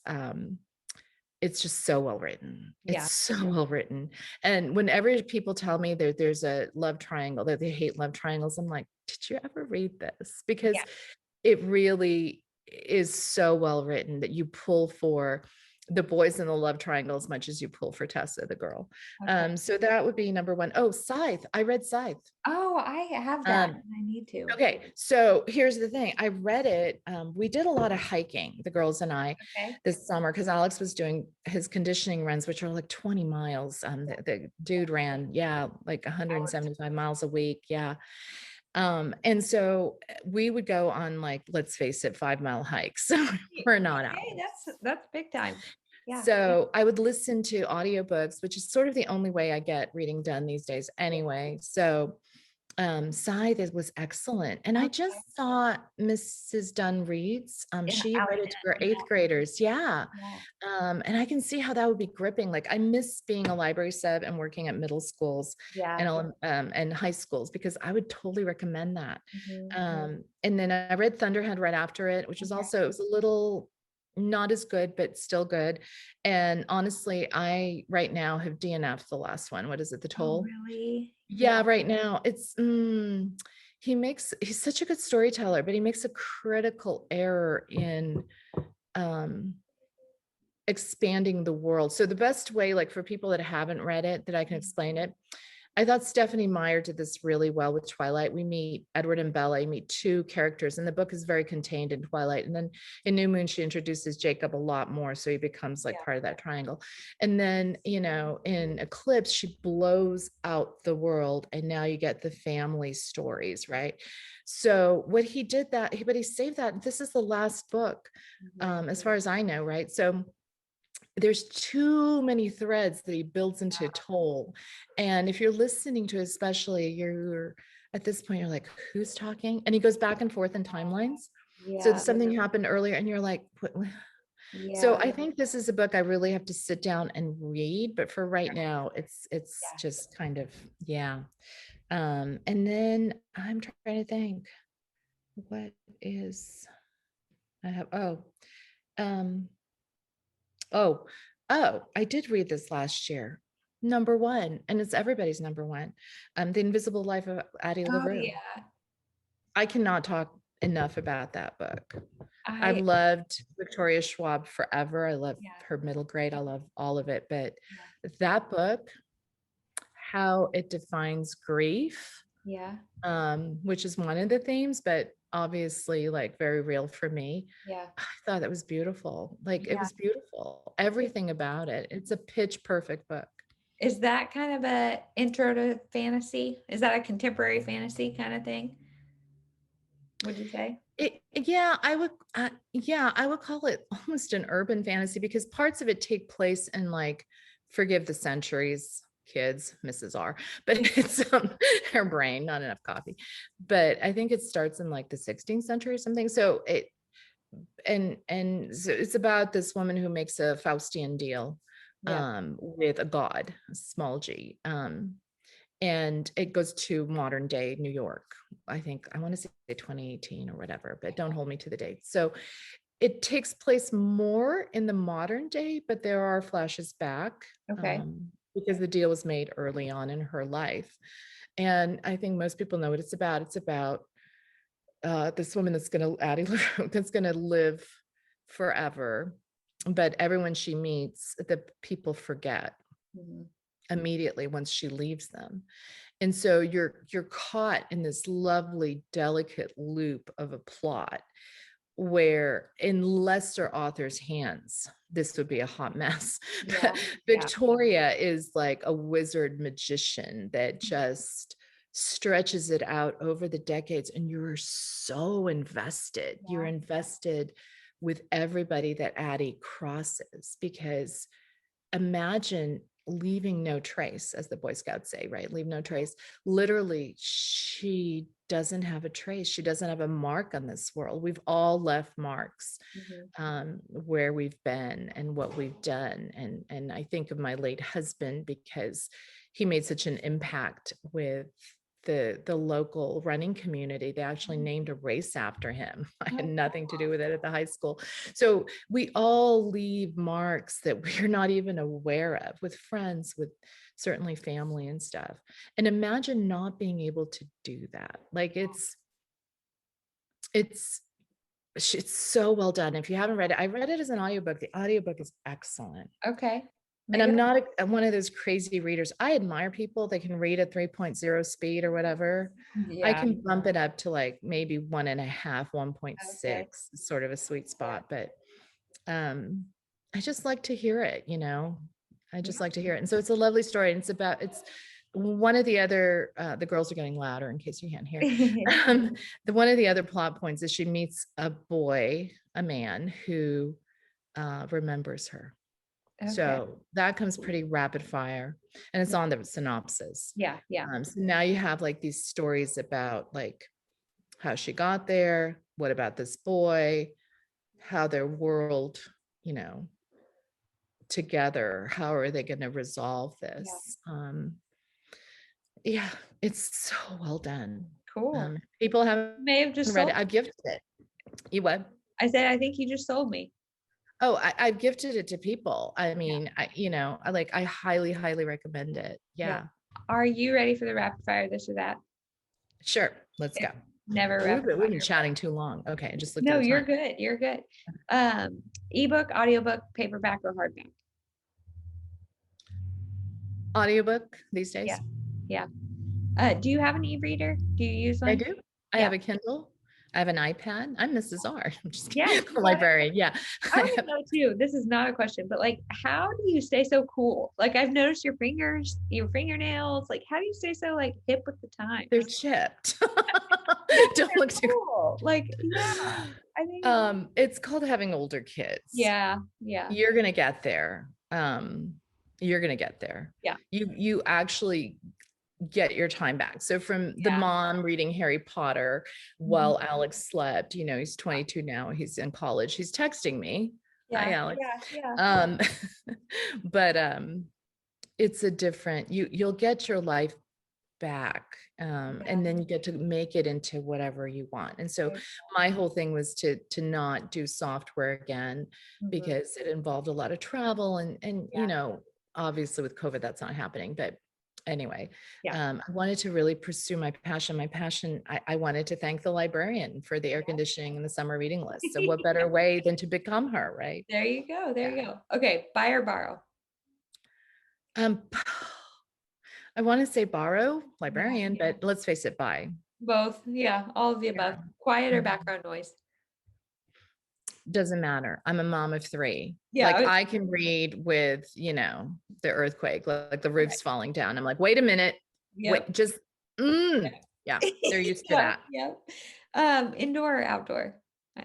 Speaker 2: It's just so well written. It's
Speaker 1: Yeah.
Speaker 2: so well written. And whenever people tell me there's a love triangle, that they hate love triangles, I'm like, did you ever read this? Because
Speaker 1: Yeah.
Speaker 2: it really is so well written that you pull for the boys in the love triangle as much as you pull for Tessa, the girl.
Speaker 1: Okay.
Speaker 2: So that would be number one. Oh, Scythe. I read Scythe.
Speaker 1: Oh, I have that.
Speaker 2: Um,
Speaker 1: I need to.
Speaker 2: okay, so here's the thing. I read it. We did a lot of hiking, the girls and I,
Speaker 1: Okay.
Speaker 2: this summer, because Alex was doing his conditioning runs, which are like 20 miles. The dude ran, yeah, like 175 miles a week. Yeah. And so we would go on, like, let's face it, 5-mile hikes. We're not out.
Speaker 1: Okay, that's big time. Yeah.
Speaker 2: So I would listen to audiobooks, which is sort of the only way I get reading done these days anyway. So Scythe was excellent. And I just
Speaker 1: Okay.
Speaker 2: saw Mrs. Dunn reads.
Speaker 1: Yeah,
Speaker 2: She read it to her eighth graders. Yeah.
Speaker 1: yeah.
Speaker 2: And I can see how that would be gripping. Like, I miss being a library sub and working at middle schools
Speaker 1: Yeah.
Speaker 2: and high schools, because I would totally recommend that.
Speaker 1: Mhm.
Speaker 2: And then I read Thunderhead right after it, which was
Speaker 1: Okay.
Speaker 2: also, it was a little not as good, but still good. And honestly, I right now have DNF'd the last one. What is it? The
Speaker 1: Oh,
Speaker 2: Toll?
Speaker 1: really? Yeah.
Speaker 2: Yeah, right now it's he's such a good storyteller, but he makes a critical error in um expanding the world. So the best way, like, for people that haven't read it, that I can explain it, I thought Stephanie Meyer did this really well with Twilight. We meet Edward and Bella, meet two characters, and the book is very contained in Twilight. And then in New Moon, she introduces Jacob a lot more. So he becomes like
Speaker 1: Yeah.
Speaker 2: part of that triangle. And then, you know, in Eclipse, she blows out the world. And now you get the family stories, right? So what he did but he saved that. This is the last book,
Speaker 1: Mhm.
Speaker 2: as far as I know, right? So there's too many threads that he builds into Toll. And if you're listening to, especially, you're at this point, you're like, who's talking? And he goes back and forth in timelines. So
Speaker 1: Yeah.
Speaker 2: something happened earlier and you're like, what? So
Speaker 1: Yeah.
Speaker 2: I think this is a book I really have to sit down and read, but for right now, it's
Speaker 1: Yeah.
Speaker 2: just kind of, yeah. And then I'm trying to think, what is, I have, um, oh, I did read this last year. number one, and it's everybody's number one. The Invisible Life of Addie
Speaker 1: Oh
Speaker 2: LaRue.
Speaker 1: yeah.
Speaker 2: I cannot talk enough about that book. I've
Speaker 1: I
Speaker 2: loved Victoria Schwab forever. I love
Speaker 1: yeah,
Speaker 2: her middle grade. I love all of it. But
Speaker 1: yeah,
Speaker 2: that book, how it defines grief,
Speaker 1: yeah,
Speaker 2: which is one of the themes, but obviously like very real for me.
Speaker 1: yeah,
Speaker 2: I thought that was beautiful. Like it
Speaker 1: yeah.
Speaker 2: was beautiful. Everything about it. It's a pitch perfect book.
Speaker 1: Is that kind of a intro to fantasy? Is that a contemporary fantasy kind of thing? Would you say?
Speaker 2: Yeah, I would call it almost an urban fantasy because parts of it take place in like, forgive the centuries, kids, Mrs. R, but it's her brain, not enough coffee. But I think it starts in like the 16th century or something. So and so it's about this woman who makes a Faustian deal
Speaker 1: Yeah.
Speaker 2: with a god, a small g. And it goes to modern day New York. I think I want to say 2018 or whatever, but don't hold me to the date. So it takes place more in the modern day, but there are flashes back
Speaker 1: Okay.
Speaker 2: because the deal was made early on in her life. And I think most people know what it's about. It's about this woman that's going to Addie LaRue, that's going to live forever, but everyone she meets, the people forget
Speaker 1: Mhm.
Speaker 2: immediately once she leaves them. And so you're caught in this lovely, delicate loop of a plot where in lesser authors' hands, this would be a hot mess.
Speaker 1: Yeah.
Speaker 2: But
Speaker 1: Yeah.
Speaker 2: Victoria is like a wizard magician that just stretches it out over the decades, and you're so invested. You're
Speaker 1: Yeah.
Speaker 2: invested with everybody that Addie crosses, because imagine leaving no trace, as the Boy Scouts say, right? Leave no trace. Literally, she doesn't have a trace. She doesn't have a mark on this world. We've all left marks
Speaker 1: Mhm.
Speaker 2: where we've been and what we've done. And I think of my late husband because he made such an impact with the local running community. They actually named a race after him. I had
Speaker 1: Oh,
Speaker 2: nothing to do with it at the high school. So we all leave marks that we're not even aware of, with friends, with certainly family and stuff. And imagine not being able to do that. Like it's it's so well done. If you haven't read it, I read it as an audiobook. The audiobook is excellent.
Speaker 1: okay.
Speaker 2: And
Speaker 1: Maybe.
Speaker 2: I'm not one of those crazy readers. I admire people that can read at 3.0 speed or whatever. I
Speaker 1: Yeah.
Speaker 2: can bump it up to like maybe 1.5,
Speaker 1: Okay.
Speaker 2: 1.6, sort of a sweet spot. But um, I just like to hear it, you know. I just like to hear it. And so it's a lovely story. And it's one of the other, the girls are getting louder in case you can't hear.
Speaker 1: Yeah.
Speaker 2: One of the other plot points is she meets a boy, a man who remembers her.
Speaker 1: Okay.
Speaker 2: So that comes pretty rapid fire, and it's on the synopsis.
Speaker 1: Yeah. Yeah.
Speaker 2: So now you have like these stories about like how she got there, what about this boy, how their world, you know, together, how are they going to resolve
Speaker 1: Yeah.
Speaker 2: this? Yeah, it's so well done.
Speaker 1: Cool.
Speaker 2: People haven't
Speaker 1: May have just
Speaker 2: read it.
Speaker 1: sold.
Speaker 2: I've gifted it. You what?
Speaker 1: I said, I think you just sold me.
Speaker 2: Oh, I've gifted it to people. I
Speaker 1: Yeah.
Speaker 2: mean, I highly, highly recommend it.
Speaker 1: Yeah.
Speaker 2: Yeah.
Speaker 1: Are you ready for the rapid fire this or that?
Speaker 2: Sure, let's go.
Speaker 1: Never
Speaker 2: We've
Speaker 1: rapid
Speaker 2: been, we've been
Speaker 1: fire.
Speaker 2: chatting too long. Okay, I just looked at
Speaker 1: No,
Speaker 2: the
Speaker 1: you're
Speaker 2: time.
Speaker 1: good. You're good. Ebook, audiobook, paperback, or hardback?
Speaker 2: Audiobook these
Speaker 1: Yeah.
Speaker 2: days?
Speaker 1: Yeah. Do you have an e-reader? Do you use
Speaker 2: I
Speaker 1: one?
Speaker 2: do. I
Speaker 1: Yeah.
Speaker 2: have a Kindle. I have an iPad. I'm Mrs. R. I'm just
Speaker 1: Yeah.
Speaker 2: kidding. A librarian. Yeah.
Speaker 1: I
Speaker 2: I
Speaker 1: want to
Speaker 2: have,
Speaker 1: know too. This is not a question, but like, how do you stay so cool? Like, I've noticed your fingers, your fingernails. Like, how do you stay so like hip with the
Speaker 2: they're
Speaker 1: times?
Speaker 2: chipped.
Speaker 1: Yeah,
Speaker 2: Don't
Speaker 1: they're
Speaker 2: look too.
Speaker 1: cool. Like, yeah, I think.
Speaker 2: It's called having older kids.
Speaker 1: Yeah, yeah,
Speaker 2: You're gonna get there. You're gonna get there.
Speaker 1: yeah,
Speaker 2: You actually get your time back. So from the
Speaker 1: yeah.
Speaker 2: mom reading Harry Potter
Speaker 1: Mhm.
Speaker 2: while Alex slept, you know, he's 22 now, he's in college, he's texting me. Hi,
Speaker 1: Yeah,
Speaker 2: Alex.
Speaker 1: yeah, yeah,
Speaker 2: Um, but it's a different, you'll get your life back.
Speaker 1: yeah.
Speaker 2: And then you get to make it into whatever you want. And so
Speaker 1: Right.
Speaker 2: my whole thing was to not do software again
Speaker 1: Mhm.
Speaker 2: because it involved a lot of travel and
Speaker 1: Yeah,
Speaker 2: obviously with COVID, that's not happening, but anyway,
Speaker 1: Yeah.
Speaker 2: I wanted to really pursue my passion. I wanted to thank the librarian for the air conditioning and the summer reading list. So what better way than to become her, right?
Speaker 1: There you go. There
Speaker 2: Yeah.
Speaker 1: you go. Okay. Buy or borrow?
Speaker 2: Um, I want to say borrow
Speaker 1: Yeah.
Speaker 2: librarian,
Speaker 1: Yeah.
Speaker 2: but let's face it, buy.
Speaker 1: Both. Yeah. All of the above.
Speaker 2: Yeah.
Speaker 1: Quiet or
Speaker 2: Mhm.
Speaker 1: background noise?
Speaker 2: Doesn't matter. I'm a mom of 3. Like
Speaker 1: Yeah.
Speaker 2: I can read with, the earthquake, like the
Speaker 1: Right.
Speaker 2: roof's falling down. I'm like, wait a minute.
Speaker 1: Yep.
Speaker 2: Wait, just, yeah, they're used to
Speaker 1: Yeah.
Speaker 2: that.
Speaker 1: Yep. Indoor or outdoor? Uh,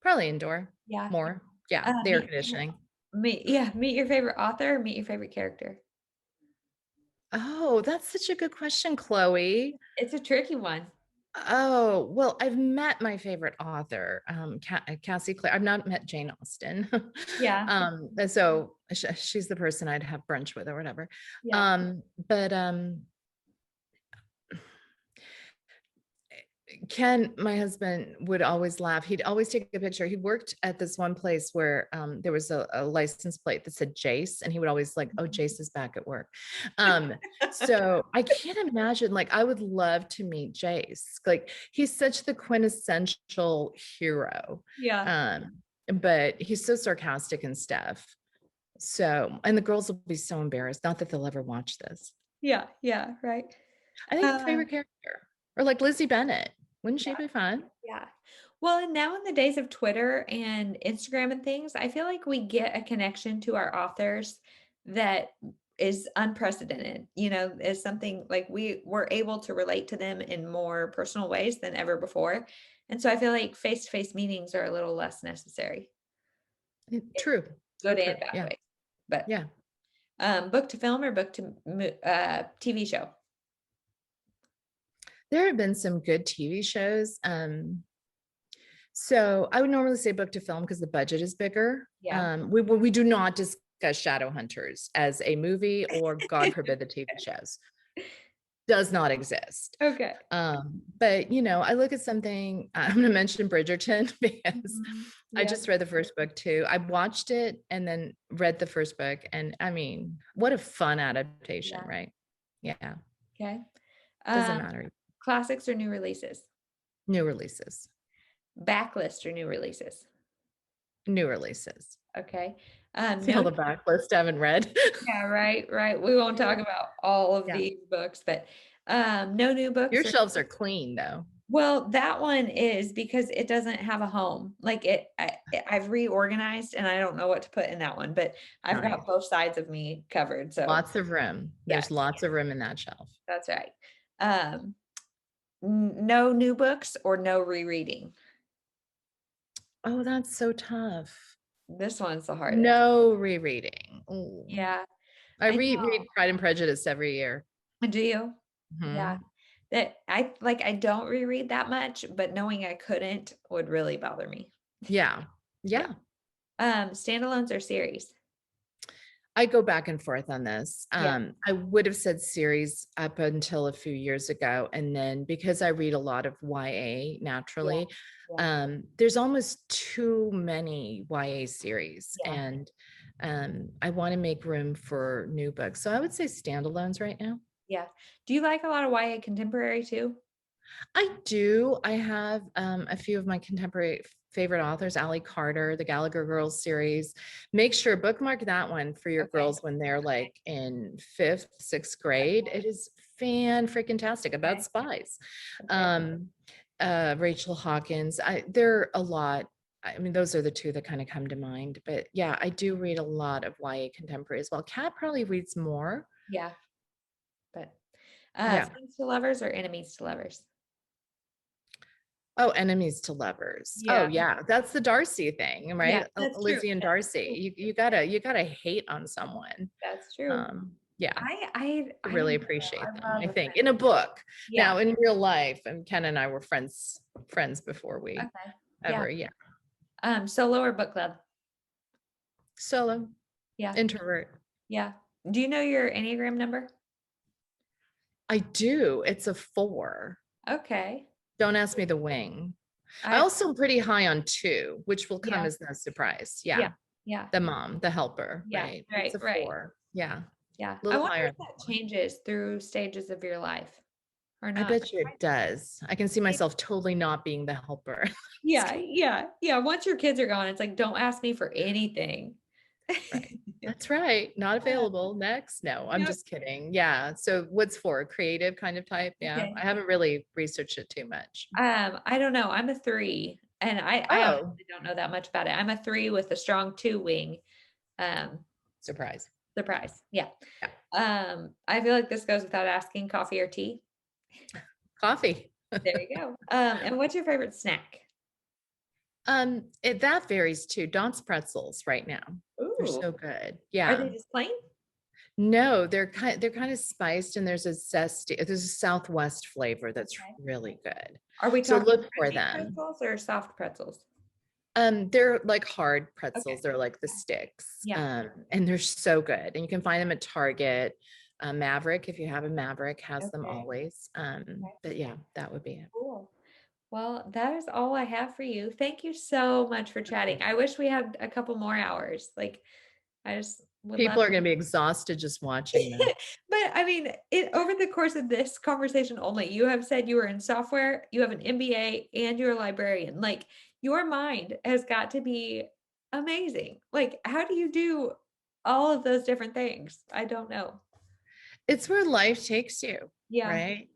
Speaker 2: Probably indoor
Speaker 1: Yeah.
Speaker 2: more. Yeah, the air
Speaker 1: Meet
Speaker 2: conditioning.
Speaker 1: meet your favorite author, or meet your favorite character.
Speaker 2: Oh, that's such a good question, Chloe.
Speaker 1: It's a tricky one.
Speaker 2: Oh, well, I've met my favorite author, Cassie Clare. I've not met Jane Austen.
Speaker 1: Yeah.
Speaker 2: And so she's the person I'd have brunch with or whatever.
Speaker 1: Yeah.
Speaker 2: But Ken, my husband, would always laugh. He'd always take a picture. He worked at this one place where there was a license plate that said Jace, and he would always like, oh, Jace is back at work. So I can't imagine, like, I would love to meet Jace. Like, he's such the quintessential hero.
Speaker 1: Yeah.
Speaker 2: But he's so sarcastic and stuff. So, and the girls will be so embarrassed. Not that they'll ever watch this.
Speaker 1: Yeah. Yeah. Right.
Speaker 2: I think favorite character, or like Lizzie Bennett. Wouldn't she
Speaker 1: Yeah.
Speaker 2: be fun?
Speaker 1: Yeah. Well, and now in the days of Twitter and Instagram and things, I feel like we get a connection to our authors that is unprecedented, is something like we were able to relate to them in more personal ways than ever before. And so I feel like face-to-face meetings are a little less necessary,
Speaker 2: True.
Speaker 1: good
Speaker 2: True.
Speaker 1: and bad
Speaker 2: Yeah.
Speaker 1: ways. But
Speaker 2: Yeah.
Speaker 1: book to film or book to TV show?
Speaker 2: There have been some good TV shows. So I would normally say book to film because the budget is bigger.
Speaker 1: Yeah.
Speaker 2: We do not discuss Shadowhunters as a movie, or God forbid the TV shows. Does not exist.
Speaker 1: Okay.
Speaker 2: But I look at something, I'm going to mention Bridgerton because I
Speaker 1: Yeah.
Speaker 2: just read the first book too. I watched it and then read the first book. And I mean, what a fun adaptation,
Speaker 1: Yeah.
Speaker 2: right? Yeah.
Speaker 1: Okay.
Speaker 2: Doesn't matter.
Speaker 1: Classics or new releases?
Speaker 2: New releases.
Speaker 1: Backlist or new releases?
Speaker 2: New releases.
Speaker 1: Okay.
Speaker 2: See all the backlist I haven't read.
Speaker 1: Yeah, right. We won't talk about all of these books, but no new books.
Speaker 2: Your shelves are clean though.
Speaker 1: Well, that one is because it doesn't have a home. Like I've reorganized and I don't know what to put in that one, but I've got both sides of me covered. So
Speaker 2: lots of room. There's lots of room in that shelf.
Speaker 1: That's right. No new books or no rereading?
Speaker 2: Oh, that's so tough.
Speaker 1: This one's the hardest.
Speaker 2: No rereading. Ooh.
Speaker 1: Yeah.
Speaker 2: I reread Pride and Prejudice every year.
Speaker 1: Do you?
Speaker 2: Mhm.
Speaker 1: Yeah. That I don't reread that much, but knowing I couldn't would really bother me.
Speaker 2: Yeah.
Speaker 1: Standalones or series?
Speaker 2: I go back and forth on this.
Speaker 1: Yeah.
Speaker 2: I would have said series up until a few years ago. And then because I read a lot of YA naturally, there's almost too many YA series. And I want to make room for new books. So I would say standalones right now.
Speaker 1: Yeah. Do you like a lot of YA contemporary too?
Speaker 2: I do. I have a few of my contemporary favorite authors, Allie Carter, the Gallagher Girls series. Make sure bookmark that one for your girls when they're like in 5th, 6th grade. It is fan-freaking-tastic about spies. Rachel Hawkins. There are a lot. I mean, those are the two that kind of come to mind. But yeah, I do read a lot of YA contemporary as well. Kat probably reads more.
Speaker 1: Yeah. But friends to lovers or enemies to lovers?
Speaker 2: Oh, enemies to lovers. Oh yeah. That's the Darcy thing, right? Lizzie and Darcy. You gotta hate on someone.
Speaker 1: That's true.
Speaker 2: Yeah.
Speaker 1: I
Speaker 2: really appreciate them, I think, in a book. Now in real life, and Ken and I were friends before we ever.
Speaker 1: Solo or book club?
Speaker 2: Solo.
Speaker 1: Yeah.
Speaker 2: Introvert.
Speaker 1: Yeah. Do you know your Enneagram number?
Speaker 2: I do. It's a 4.
Speaker 1: Okay.
Speaker 2: Don't ask me the wing. I also am pretty high on 2, which will come as no surprise. Yeah.
Speaker 1: Yeah.
Speaker 2: The mom, the helper.
Speaker 1: Yeah.
Speaker 2: Right.
Speaker 1: Right.
Speaker 2: It's a 4.
Speaker 1: Yeah.
Speaker 2: A
Speaker 1: I
Speaker 2: little
Speaker 1: wonder
Speaker 2: higher.
Speaker 1: if that changes through stages of your life or
Speaker 2: I
Speaker 1: not.
Speaker 2: bet you it does. I can see myself totally not being the helper.
Speaker 1: Yeah. Once your kids are gone, it's like, don't ask me for anything.
Speaker 2: Right. That's right. Not available. Next. No, I'm
Speaker 1: Yep.
Speaker 2: just kidding. Yeah. So what's for creative kind of type? Yeah.
Speaker 1: Okay.
Speaker 2: I haven't really researched it too much.
Speaker 1: I don't know. I'm a 3 and I
Speaker 2: Oh,
Speaker 1: honestly don't know that much about it. I'm a 3 with a strong 2 wing. Um,
Speaker 2: surprise.
Speaker 1: Surprise. Yeah.
Speaker 2: Yeah.
Speaker 1: I feel like this goes without asking, coffee or tea?
Speaker 2: Coffee.
Speaker 1: There you go. And what's your favorite snack?
Speaker 2: That varies too. Don's pretzels right now. They're
Speaker 1: Ooh,
Speaker 2: so good.
Speaker 1: are they
Speaker 2: Yeah.
Speaker 1: just plain?
Speaker 2: No, they're kind of spiced and there's a zesty, there's a Southwest flavor that's
Speaker 1: Okay.
Speaker 2: really good.
Speaker 1: Are we
Speaker 2: So
Speaker 1: talking
Speaker 2: look for
Speaker 1: crunchy
Speaker 2: them.
Speaker 1: pretzels or soft pretzels?
Speaker 2: They're like hard
Speaker 1: Okay.
Speaker 2: pretzels. They're like the sticks.
Speaker 1: Yeah.
Speaker 2: And they're so good. And you can find them at Target. Maverick, if you have a Maverick, has them
Speaker 1: Okay.
Speaker 2: always. But yeah, that would be it.
Speaker 1: Cool. Well, that is all I have for you. Thank you so much for chatting. I wish we had a couple more hours. Like, I just would love.
Speaker 2: People are going to be exhausted just watching this.
Speaker 1: But I mean, over the course of this conversation only, you have said you were in software, you have an MBA, and you're a librarian. Like, your mind has got to be amazing. Like, how do you do all of those different things? I don't know.
Speaker 2: It's where life takes you,
Speaker 1: Yeah.
Speaker 2: right?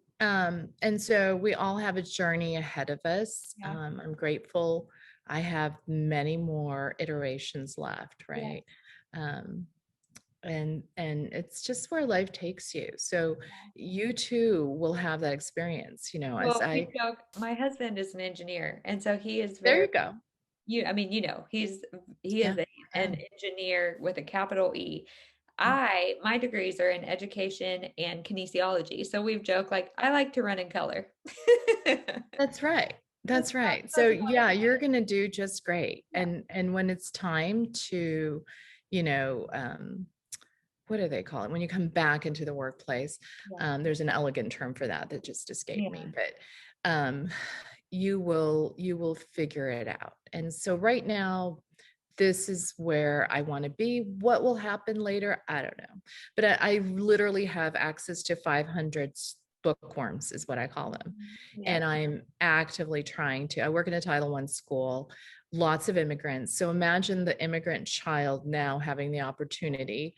Speaker 2: And so we all have a journey ahead of us.
Speaker 1: Yeah.
Speaker 2: I'm grateful. I have many more iterations left,
Speaker 1: Yeah.
Speaker 2: right? Um, and it's just where life takes you. So you too will have that experience, as
Speaker 1: Well,
Speaker 2: I,
Speaker 1: we joke, my husband is an engineer, and so he is
Speaker 2: there
Speaker 1: very,
Speaker 2: you go.
Speaker 1: I mean, he is
Speaker 2: Yeah.
Speaker 1: an engineer with a capital E.
Speaker 2: Yeah.
Speaker 1: My degrees are in education and kinesiology. So we've joked like I like to run in color.
Speaker 2: That's right.
Speaker 1: That's
Speaker 2: That's right. So
Speaker 1: that's about
Speaker 2: yeah, you're going to do just great.
Speaker 1: it.
Speaker 2: And when it's time to, you know, what do they call it? When you come back into the workplace,
Speaker 1: Yeah.
Speaker 2: there's an elegant term for that that just escaped me,
Speaker 1: Yeah.
Speaker 2: but you will figure it out. And so right now, this is where I want to be. What will happen later? I don't know. But I literally have access to 500 bookworms is what I call them.
Speaker 1: Yeah.
Speaker 2: And I'm actively trying to, I work in a Title I school, lots of immigrants. So imagine the immigrant child now having the opportunity,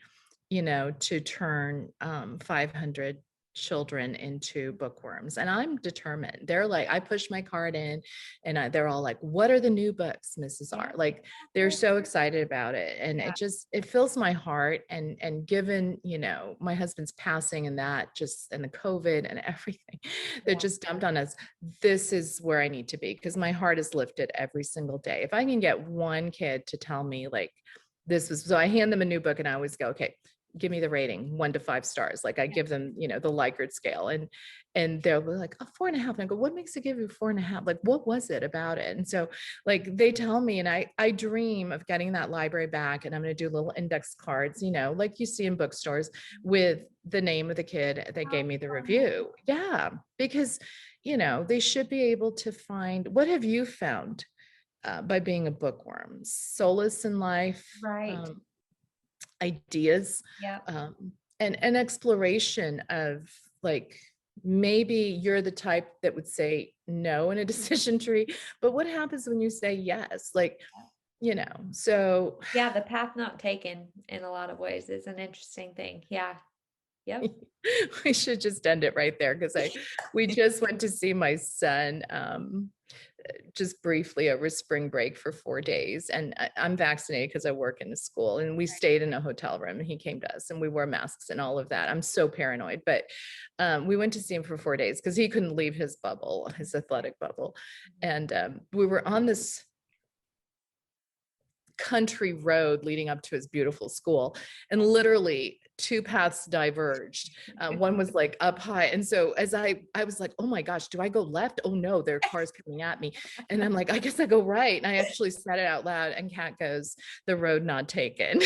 Speaker 2: to turn 500 children into bookworms. And I'm determined. They're like, I push my card in and they're all like, what are the new books, Mrs. R? Like, they're so excited about it. And it fills my heart. And given, my husband's passing and and the COVID and everything that just dumped on us, this is where I need to be because my heart is lifted every single day. If I can get one kid to tell me like, so I hand them a new book and I always go, okay, give me the rating 1 to 5 stars. Like I give them, the Likert scale and they'll be like, 4.5. And I go, what makes it give you 4.5? Like, what was it about it? And so like, they tell me, and I dream of getting that library back and I'm going to do little index cards, like you see in bookstores with the name of the kid that gave me the review. Yeah. Because, they should be able to find, what have you found by being a bookworm? Solace in life,
Speaker 1: Right.
Speaker 2: ideas,
Speaker 1: Yeah.
Speaker 2: and an exploration of like, maybe you're the type that would say no in a decision tree, but what happens when you say yes? Like, so
Speaker 1: Yeah. The path not taken in a lot of ways is an interesting thing. Yeah. Yep.
Speaker 2: we should just end it right there because we just went to see my son just briefly over spring break for 4 days. And I'm vaccinated because I work in a school and we stayed in a hotel room and he came to us and we wore masks and all of that. I'm so paranoid, but we went to see him for 4 days because he couldn't leave his bubble, his athletic bubble. And we were on this country road leading up to his beautiful school and literally 2 paths diverged. One was like up high, and so as I was like, oh my gosh, do I go left? Oh no, there are cars coming at me. And I'm like, I guess I go right. And I actually said it out loud and Kat goes, the road not taken.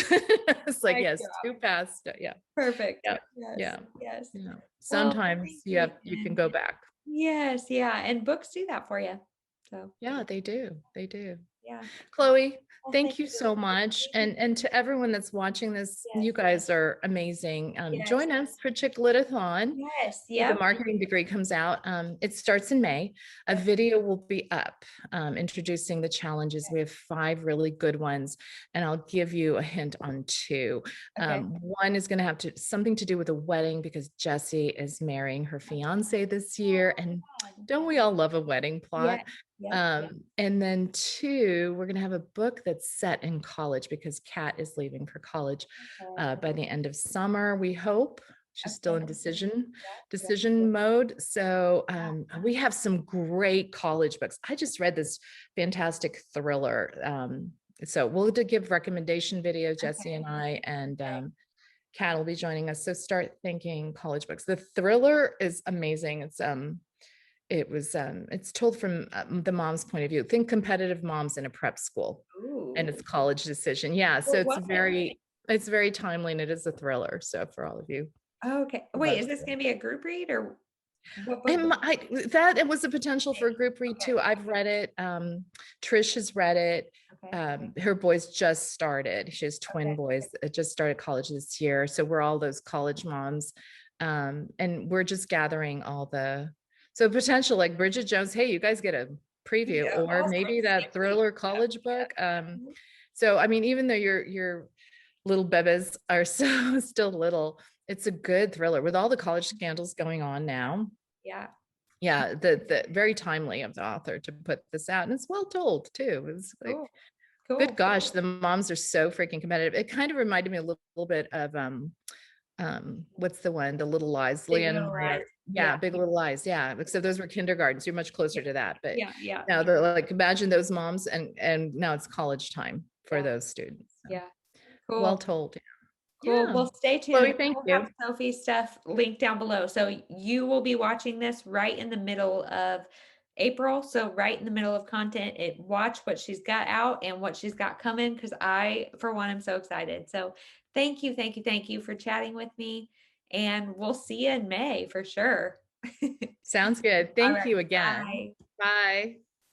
Speaker 2: It's like, yes, 2 paths. Yeah.
Speaker 1: Perfect.
Speaker 2: Yeah.
Speaker 1: Yes.
Speaker 2: Yeah.
Speaker 1: Yes.
Speaker 2: Yeah.
Speaker 1: Well,
Speaker 2: Sometimes
Speaker 1: thank you
Speaker 2: you can
Speaker 1: again.
Speaker 2: go back.
Speaker 1: Yes. Yeah. And books do that for you. So
Speaker 2: Yeah, they do. They do.
Speaker 1: yeah.
Speaker 2: Chloe,
Speaker 1: Well, thank
Speaker 2: Thank you
Speaker 1: you.
Speaker 2: so much.
Speaker 1: Thank you.
Speaker 2: And to everyone that's watching this,
Speaker 1: Yes,
Speaker 2: you guys are amazing.
Speaker 1: yes,
Speaker 2: Join us for chicklitathon.
Speaker 1: yes,
Speaker 2: The
Speaker 1: yep,
Speaker 2: marketing degree comes out. It starts in May. A
Speaker 1: yep,
Speaker 2: video will be up introducing the challenges. We have 5 really good ones, and I'll give you a hint on 2.
Speaker 1: okay.
Speaker 2: One is going to have something to do with a wedding because Jessie is marrying her fiance this year, and
Speaker 1: Fun.
Speaker 2: don't we all love a wedding
Speaker 1: Yeah,
Speaker 2: plot?
Speaker 1: yep,
Speaker 2: And then 2, we're going to have a book that's set in college because Kat is leaving for college by the end of summer, we hope. She's still
Speaker 1: okay,
Speaker 2: in
Speaker 1: yep,
Speaker 2: decision mode. So we have some great college books. I just read this fantastic thriller. So we'll give recommendation video, Jesse
Speaker 1: okay,
Speaker 2: and I, and
Speaker 1: okay.
Speaker 2: Kat will be joining us. So start thinking college books. The thriller is amazing. It's told from the mom's point of view. Think competitive moms in a prep school and
Speaker 1: Ooh,
Speaker 2: it's college decision. Yeah. So
Speaker 1: well, what?
Speaker 2: it's very timely and it is a thriller. So for all of you
Speaker 1: Okay,
Speaker 2: who
Speaker 1: wait,
Speaker 2: love
Speaker 1: is this gonna be a group read or what book?
Speaker 2: that it was a potential for a group read
Speaker 1: Okay,
Speaker 2: too. I've read it. Trish has read it.
Speaker 1: okay,
Speaker 2: Her boys just started. She has twin
Speaker 1: okay,
Speaker 2: boys that just started college this year. So we're all those college moms. And we're just gathering all the so potential like Bridget Jones. Hey, you guys get a preview,
Speaker 1: yeah,
Speaker 2: or
Speaker 1: awesome,
Speaker 2: maybe that
Speaker 1: sweet,
Speaker 2: thriller
Speaker 1: yeah,
Speaker 2: college
Speaker 1: yeah,
Speaker 2: book.
Speaker 1: mhm,
Speaker 2: So I mean, even though your little bebes are so still little, it's a good thriller with all the college scandals going on now.
Speaker 1: yeah,
Speaker 2: Yeah, the very timely of the author to put this out, and it's well told too. It's like,
Speaker 1: cool,
Speaker 2: good
Speaker 1: cool.
Speaker 2: gosh, the moms are so freaking competitive. It kind of reminded me a little bit of what's the one, The Little Lies,
Speaker 1: Big
Speaker 2: Leah and
Speaker 1: Little
Speaker 2: Maya.
Speaker 1: Lies,
Speaker 2: Yeah,
Speaker 1: yeah,
Speaker 2: Big Little Lies. Yeah, except those were kindergartens. You're much closer to that, but
Speaker 1: yeah, yeah,
Speaker 2: now
Speaker 1: yeah,
Speaker 2: they're like, imagine those moms, and now it's college time for
Speaker 1: yeah,
Speaker 2: those students. So,
Speaker 1: yeah,
Speaker 2: well
Speaker 1: cool.
Speaker 2: told.
Speaker 1: Cool.
Speaker 2: Yeah.
Speaker 1: Well, stay
Speaker 2: Chloe,
Speaker 1: tuned.
Speaker 2: thank
Speaker 1: We'll
Speaker 2: you.
Speaker 1: have Sophie's stuff linked down below. So you will be watching this right in the middle of April. So right in the middle of content, watch what she's got out and what she's got coming because I, for one, am so excited. So thank you, thank you, thank you for chatting with me. And we'll see you in May for sure.
Speaker 2: Sounds good.
Speaker 1: All
Speaker 2: Thank
Speaker 1: right.
Speaker 2: you again.
Speaker 1: Bye.
Speaker 2: Bye.